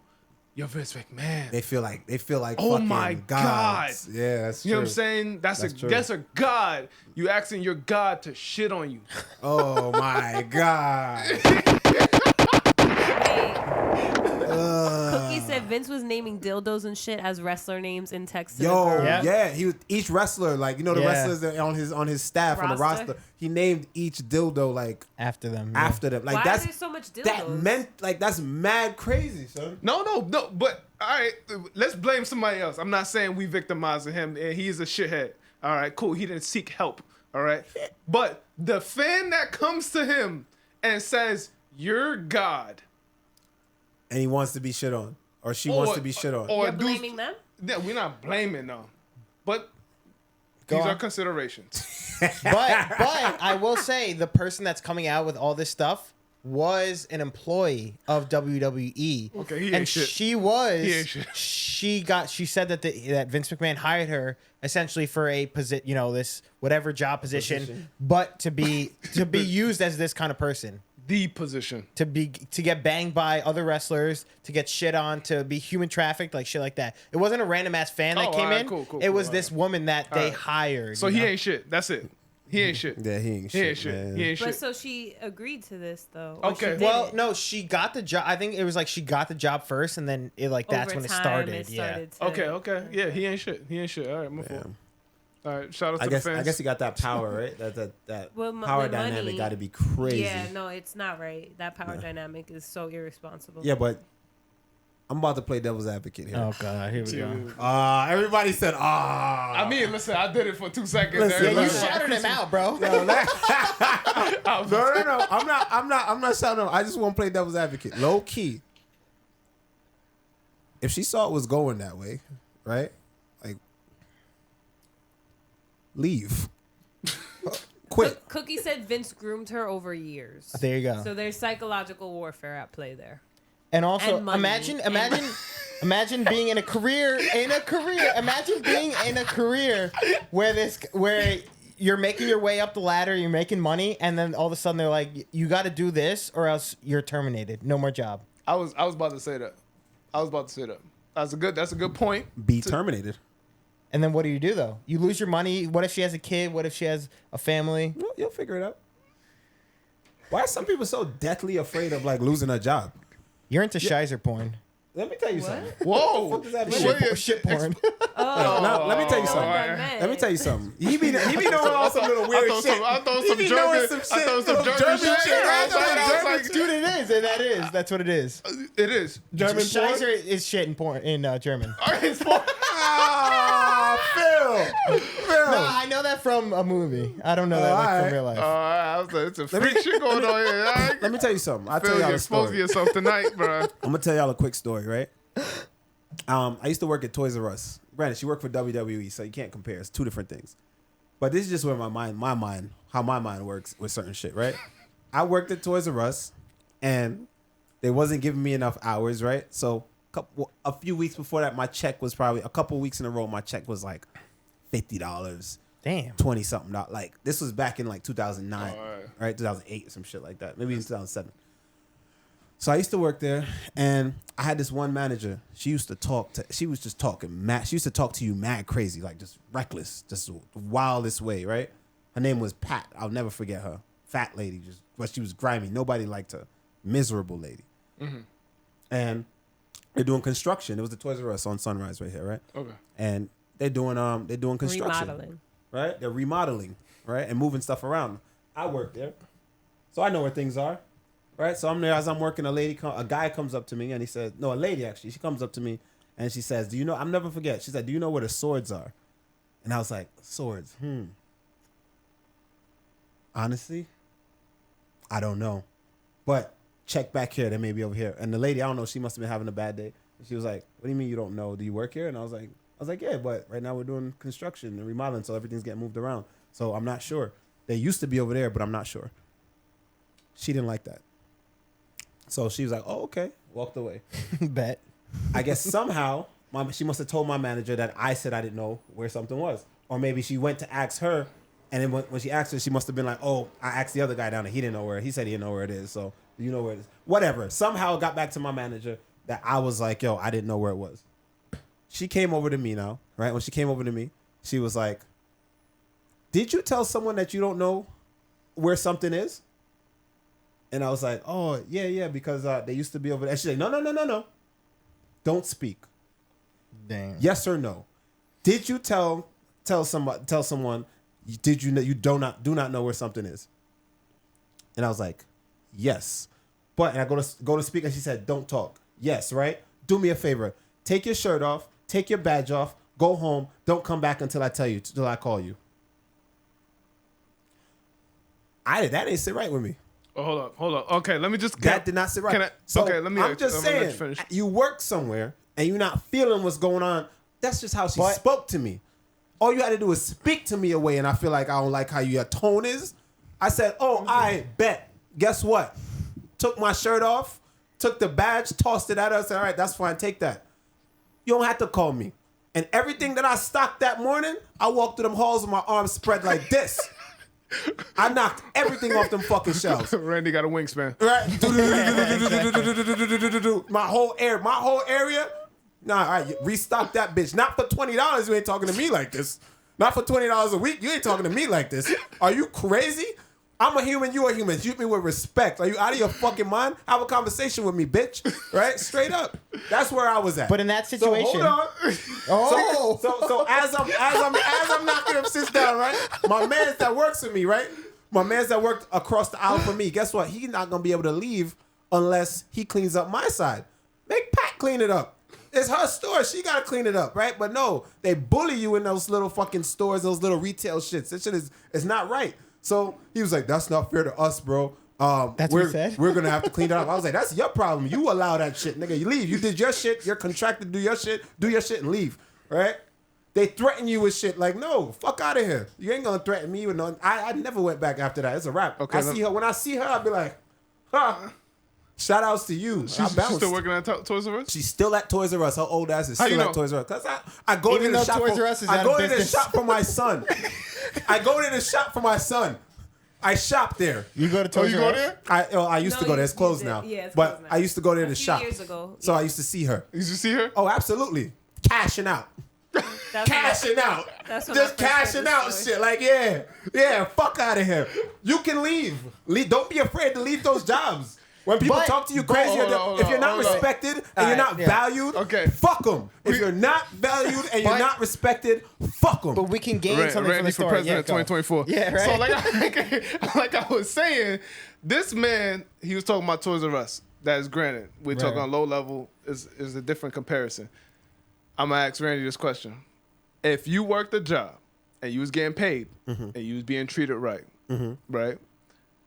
you're Vince McMahon. They feel like Oh fucking my gods. God. Yeah, that's true. You know what I'm saying? That's true. a god. You asking your god to shit on you. Oh my god. Cookie said Vince was naming dildos and shit as wrestler names in text to Yo, the girl. Yeah. he was each wrestler, like the Yeah. wrestlers that on his staff on the Roster? roster. He named each dildo like After them. yeah. after them. Like Why that's are there so much dildos? that meant like that's mad crazy, son. No, but all right, let's blame somebody else. I'm not saying we victimizing him and he's a shithead. All right, cool. He didn't seek help. All right. But the fan that comes to him and says, you're God. And he wants to be shit on, or she wants to be shit on. Or You're blaming them? Yeah, we're not blaming them. But Go these on. are considerations. but I will say the person that's coming out with all this stuff was an employee of WWE. Okay, he and ain't shit. she was. He ain't shit. She said that that Vince McMahon hired her essentially for a this whatever job position, but to be used as this kind of person. The position. To get banged by other wrestlers, to get shit on, to be human trafficked, like shit like that. It wasn't a random ass fan that Oh, came alright, in. cool, it was alright. this woman that they Alright. hired. So you he know? ain't shit. That's it. He ain't shit. Yeah, he ain't He ain't shit. shit. Man. He ain't But shit. so she agreed to this though. or Okay. she did Well, it. no, she got the job. I think it was like she got the job first, and then that's Over when it time, started. it Yeah. started to- Okay. Yeah, he ain't shit. He ain't shit. All right, move forward. All right, shout out to the fans. I guess he got that power, right? That Well, power with dynamic money, got to be crazy. Yeah, no, it's not right. That power dynamic is so irresponsible. Yeah, but I'm about to play devil's advocate here. Oh God, here we go. Dude. Everybody said, I mean, listen, I did it for 2 seconds. Listen, Yeah, you listen. shouted him out, bro. No. I'm not shouting him. I just want to play devil's advocate. Low key. If she saw it was going that way, right? Like, leave. Quit. Cookie said Vince groomed her over years. There you go. So there's psychological warfare at play there. And also, And money. imagine being in a career. Imagine being in a career where you're making your way up the ladder, you're making money, and then all of a sudden they're like, you got to do this or else you're terminated. No more job. I was about to say that. That's a good point. Be terminated. And then what do you do though? You lose your money. What if she has a kid? What if she has a family? Well, you'll figure it out. Why are some people so deathly afraid of like losing a job? You're into Shizer porn. Let me tell you something. Whoa. What the fuck does that mean? Shit porn. Now, let me tell you something. alright. Let me tell you something. He be knowing all some little weird shit. I thought He some be German. knowing some shit. I thought some little German shit. I I was like, Dude, it is. And that's what it is. it is. German porn. Shizer is shit in porn in German. It's porn. Phil. No, I know that from a movie. I don't know that like, from real life. I was like, it's a freak shit going on here. All right? Let me tell you something. I'll tell Phil, y'all you a story. expose yourself tonight, bro. I'm gonna tell y'all a quick story, right? I used to work at Toys R Us. Granted, she worked for WWE, so you can't compare. It's two different things. But this is just where how my mind works with certain shit, right? I worked at Toys R Us, and they wasn't giving me enough hours, right? So a few weeks before that, my check was probably a couple weeks in a row. My check was like $50, Damn. 20 something. Like this was back in like 2009, Alright. right? 2008 or some shit like that. Maybe in 2007. So I used to work there, and I had this one manager. She used to she was just talking mad. She used to talk to you mad crazy, like just reckless, just the wildest way, right? Her name was Pat. I'll never forget her. Fat lady, but she was grimy. Nobody liked her. Miserable lady. Mm-hmm. And they're doing construction. It was the Toys R Us on Sunrise right here, right? Okay. And they're doing construction. Remodeling. Right? They're remodeling, right? And moving stuff around. I work there. So I know where things are. Right? So I'm there as I'm working, a guy comes up to me and he says, no, a lady actually, she comes up to me and she says, do you know, I'll never forget. She said, do you know where the swords are? And I was like, swords? Honestly, I don't know. But check back here. They may be over here. And the lady, I don't know, she must have been having a bad day. And she was like, what do you mean you don't know? Do you work here? And I was like, yeah, but right now we're doing construction and remodeling, so everything's getting moved around. So I'm not sure. They used to be over there, but I'm not sure. She didn't like that. So she was like, oh, okay. Walked away. Bet. I guess somehow she must have told my manager that I said I didn't know where something was. Or maybe she went to ask her, and then when she asked her, she must have been like, oh, I asked the other guy down there. He didn't know where. He said he didn't know where it is. So you know where it is. Whatever. Somehow it got back to my manager that I was like, yo, I didn't know where it was. She came over to me now, right? When she came over to me, she was like, did you tell someone that you don't know where something is? And I was like, oh, yeah, because they used to be over there. And she's like, no. Don't speak. Damn. Yes or no? Did you tell someone, did you know you do not know where something is? And I was like, yes. But, and I go to speak, and she said, don't talk. Yes, right? Do me a favor. Take your shirt off. Take your badge off. Go home. Don't come back until I call you. That didn't sit right with me. Oh, hold up. Okay, let me just. That did not sit right. I'm just saying, you work somewhere and you're not feeling what's going on. That's just how she spoke to me. All you had to do was speak to me away, and I feel like I don't like how your tone is. I said, oh, I bet. Guess what? Took my shirt off, took the badge, tossed it at her. I said, all right, that's fine. Take that. You don't have to call me. And everything that I stocked that morning, I walked through them halls with my arms spread like this. I knocked everything off them fucking shelves. Randy got a wingspan. Right? my whole area. Nah, all right, restock that bitch. Not for $20. You ain't talking to me like this. Not for $20 a week. You ain't talking to me like this. Are you crazy? I'm a human, you a human. Treat me with respect. Are you out of your fucking mind? Have a conversation with me, bitch. Right? Straight up. That's where I was at. But in that situation, So hold on. So as I'm knocking them sis down, right? My man's that works with me, right? My man's that worked across the aisle for me. Guess what? He's not gonna be able to leave unless he cleans up my side. Make Pat clean it up. It's her store. She gotta clean it up, right? But no, they bully you in those little fucking stores, those little retail shits. That shit is not right. So he was like, "That's not fair to us, bro. That's what he said? We're gonna have to clean it up." I was like, "That's your problem. You allow that shit, nigga. You leave. You did your shit. You're contracted to do your shit. Do your shit and leave, right?" They threaten you with shit like, "No, fuck out of here. You ain't gonna threaten me with no." I never went back after that. It's a wrap. Okay, When I see her, I'll be like, "Huh." Shout outs to you. She's still working at Toys R Us? She's still at Toys R Us. Her old ass is How still you at know? Toys R Us. Because I go Even to the though shop. Toys R Us is I out go of to the business. shop for my son. I go to the shop for my son. I shop there. You go to Toys you R go Us? there? I used to go there. It's closed now. Yeah, it's but closed now. I used to go there to few shop. years ago, So I used to see her. Did you see her? Oh, absolutely. Cashing out. That's Cashing out. That's when Just I first cashing heard out this shit. Like, yeah, fuck out of here. You can leave. Don't be afraid to leave those jobs. When people But- talk to you crazy, if you're not respected and you're not valued, fuck them. If you're not valued and you're not respected, fuck them. But we can gain something from Randy the for story. president Yeah, go. 2024. Yeah, right. So like I was saying, this man, he was talking about Toys R Us. That is granted. We're talking on low level is a different comparison. I'm gonna ask Randy this question. If you worked a job and you was getting paid and you was being treated right, right?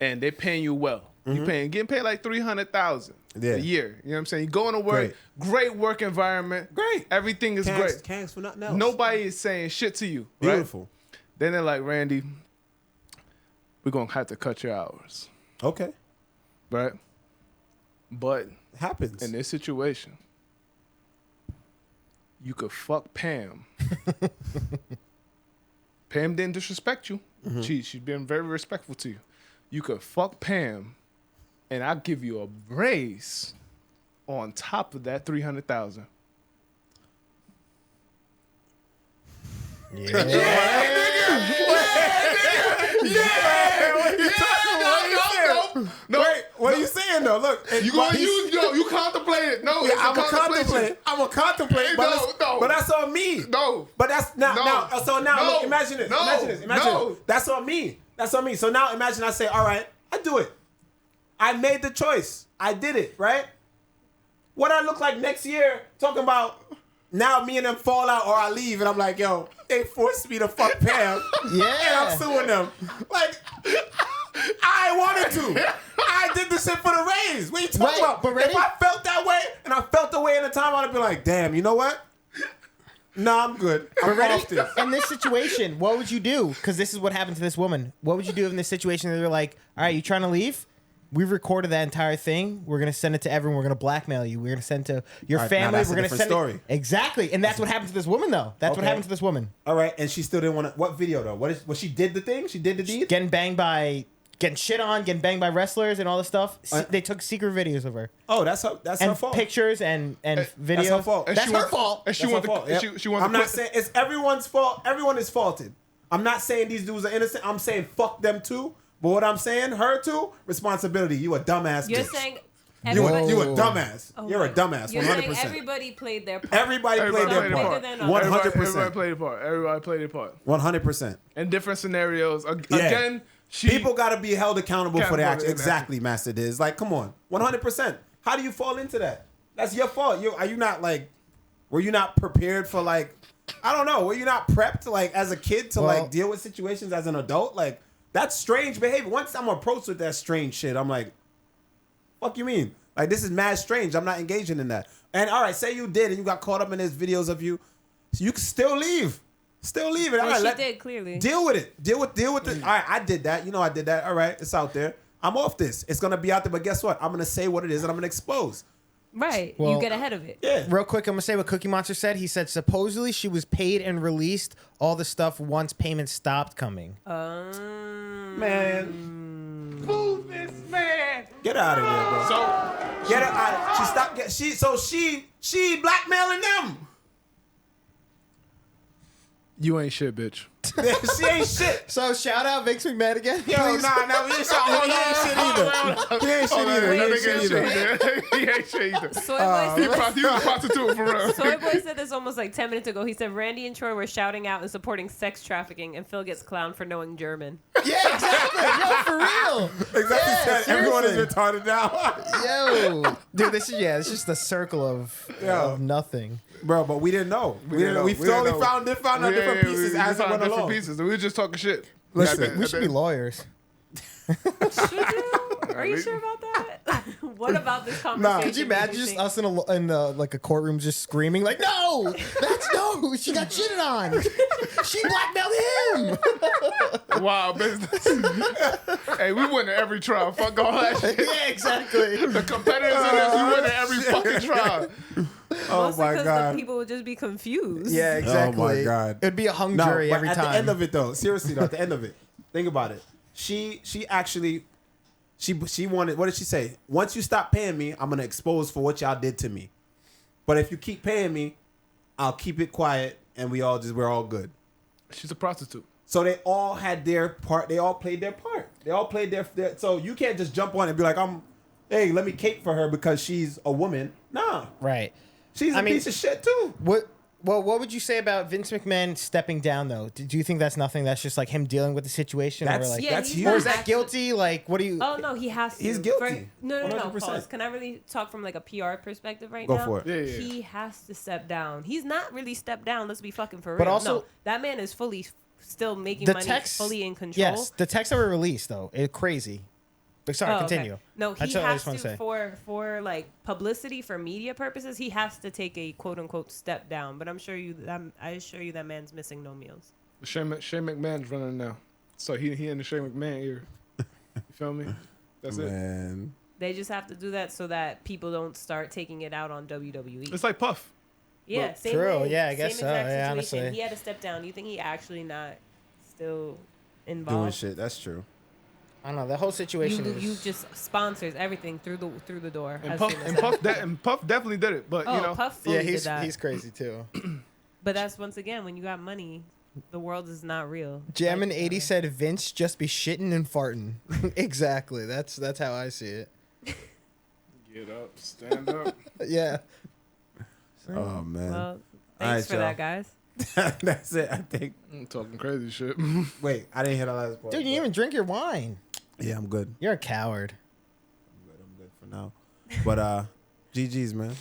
And they paying you well. You getting paid like $300,000 a year. You know what I'm saying? You going to work, great work environment. Great. Everything is great. Can't for nothing else. Nobody is saying shit to you. Beautiful. Right? Then they're like, Randy, we're going to have to cut your hours. Okay. Right? But It happens. in this situation, you could fuck Pam. Pam didn't disrespect you. She's been very respectful to you. You could fuck Pam, and I'll give you a raise on top of that $300,000. No, wait, what are you saying though? Look, You contemplate it. No, it's I'm a gonna contemplate. I'm gonna contemplate. But that's on me. No. But that's now. So now, look, imagine this. Imagine this. That's on me. That's on me. So now, imagine I say, all right, I do it. I made the choice. I did it. Right. What I look like next year? Talking about now, me and them fall out, or I leave, and I'm like, yo, they forced me to fuck Pam. Yeah. And I'm suing them. Like. I wanted to. I did this shit for the raise. What are you talking about? But if I felt that way, and I felt the way in the time, I'd be like, damn, you know what? Nah, I'm good. I'm off this. In this situation, what would you do? Because this is what happened to this woman. What would you do in this situation? They're like, all right, you trying to leave? We've recorded that entire thing. We're gonna send it to everyone. We're gonna blackmail you. We're gonna send it to your All right, family. now that's We're a gonna different send story. it exactly, and that's what happened to this woman, though. That's what Okay. happened to this woman. All right, and she still didn't want to. What video though? What she did the thing? She did the deed. Getting shit on, getting banged by wrestlers and all this stuff. They took secret videos of her Oh, that's her. That's her and fault. pictures and videos. That's her fault. And That's she her want- fault. And she That's want her fault. to. Yep. She want. I'm not saying it's everyone's fault. Everyone is faulted. I'm not saying these dudes are innocent. I'm saying fuck them too. But what I'm saying, her too, responsibility. You a dumbass. You're bitch. saying You a everybody. dumbass. Oh You're a my- dumbass. You're 100%. saying everybody played their part. Everybody played Everybody their played part. their part. 100%. Everybody played a part. Everybody played a part. 100%. In different scenarios. Yeah. Again, People got to be held accountable for their Accountable, actions. Exactly, Master Diz. Like, come on. 100%. How do you fall into that? That's your fault. Are you not like, were you not prepared for like, I don't know. Were you not prepped like as a kid to like deal with situations as an adult? Like, that's strange behavior. Once I'm approached with that strange shit, I'm like, fuck you mean? Like, this is mad strange. I'm not engaging in that. And all right, say you did and you got caught up in these videos of you. So you can still leave. Still leave it. All Well, right, she did clearly. Deal with it. Deal with the. All right, I did that. You know, I did that. All right, it's out there. I'm off this. It's gonna be out there. But guess what? I'm gonna say what it is, and I'm gonna expose. Right. Well, you get ahead of it. Yeah. Real quick, I'm gonna say what Cookie Monster said. He said supposedly she was paid and released all the stuff once payments stopped coming. Man, Who's this man? get out of here, bro. So Get her out. She stopped. She blackmailing them. you ain't shit, bitch. She ain't shit. So shout out Vince McMahon again. Yo, please. nah, we ain't shit. He ain't shit either. He ain't shit either. He ain't shit either. He ain't shit either. Soy Boy He said, was a prostitute for real. Soy Boy said this almost like 10 minutes ago. He said Randy and Troy were shouting out and supporting sex trafficking, and Phil gets clowned for knowing German. Yeah, exactly. Yo, for real. Exactly. Yeah, Everyone is seriously. retarded now. Yo, dude, it's just a circle of nothing. Bro, but we didn't know. We didn't know. We We didn't slowly know. found our different pieces as it went along. Pieces. We were just talking shit. Listen, We should be lawyers. Should you? Are you sure about that? What about this conversation? Could you imagine just us in a courtroom just screaming like, no, she got cheated on. She blackmailed him. Wow, business. Hey, we win at every trial. Fuck all that shit. Yeah, exactly. The competitors in this, we win at every fucking trial. Mostly my because God. the people would just be confused. Yeah, exactly. Oh my God. It'd be a hung jury but every at time. the end of it though, seriously though, at the end of it, think about it. She actually she wanted, what did she say? Once you stop paying me, I'm gonna expose for what y'all did to me. But if you keep paying me, I'll keep it quiet and we're all good. She's a prostitute. So they all had their part. They all played their part. They all played their so you can't just jump on and be like, hey, let me cape for her because she's a woman. Nah. Right. She's a piece of shit too. What would you say about Vince McMahon stepping down though? Do you think that's nothing? That's just like him dealing with the situation, That's- or like, yeah, he's huge. not or is that actually- guilty? Like, what do you? Oh no, he has to. He's guilty. No. 100%. Pause. Can I really talk from like a PR perspective right Go now? for it. Yeah. He has to step down. He's not really stepped down. Let's be fucking for real. But also- no, that man is fully still making The money, text, fully in control. yes, the texts that were released though, it's crazy. But sorry, Oh, okay. continue. No, he That's what I has just wanna to say. for like publicity, for media purposes. He has to take a quote unquote step down. But I assure you that man's missing no meals. Shane McMahon's running now. So he in the Shane McMahon ear. You feel me? That's it. Man. They just have to do that so that people don't start taking it out on WWE. It's like Puff. Yeah, Well, same true. way, Yeah, I guess same so. exact Yeah, situation. honestly. He had to step down. You think he actually not still Doing involved? shit. That's true. I don't know. The whole situation You is just sponsors everything through the door. And as Puff soon as and that- Puff definitely did it. But Oh, you know, Puff fully yeah, did that. he's crazy too. But that's once again when you got money, the world is not real. Jammin' Like, 80 said Vince just be shitting and farting. Exactly. That's how I see it. get up, stand up. Yeah. Oh man. Well, thanks Alright, for y'all. that, guys. That's it. I think. I'm talking crazy shit. Wait, I didn't hear the last part. Dude, you didn't even drink your wine. Yeah, I'm good. You're a coward. I'm good for now. But GG's, man.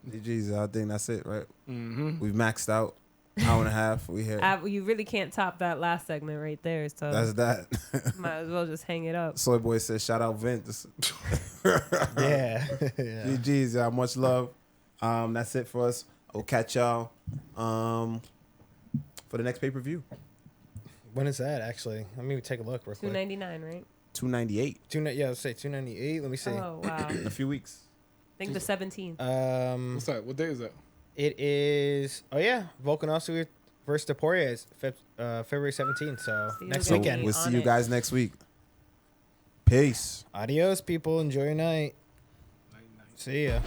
GG's. I think that's it, right? Mm-hmm. We've maxed out. Hour and a half. We here. You really can't top that last segment right there. So That's that. might as well just hang it up. Soy Boy says, shout out Vince. Yeah. yeah. GG's, y'all. Much love. That's it for us. We'll catch y'all for the next pay-per-view. When is that actually? Let me take a look real quick. $2.99, right? $298 Yeah, let's say 298. Let me see. Oh wow! in a few weeks. I think the 17th. What's that? What day is that? It is. Oh yeah, Volkanovski versus Taporia is February 17th. So See you next again. weekend. We'll see On you it. guys next week. Peace. Adios, people. Enjoy your night. See ya.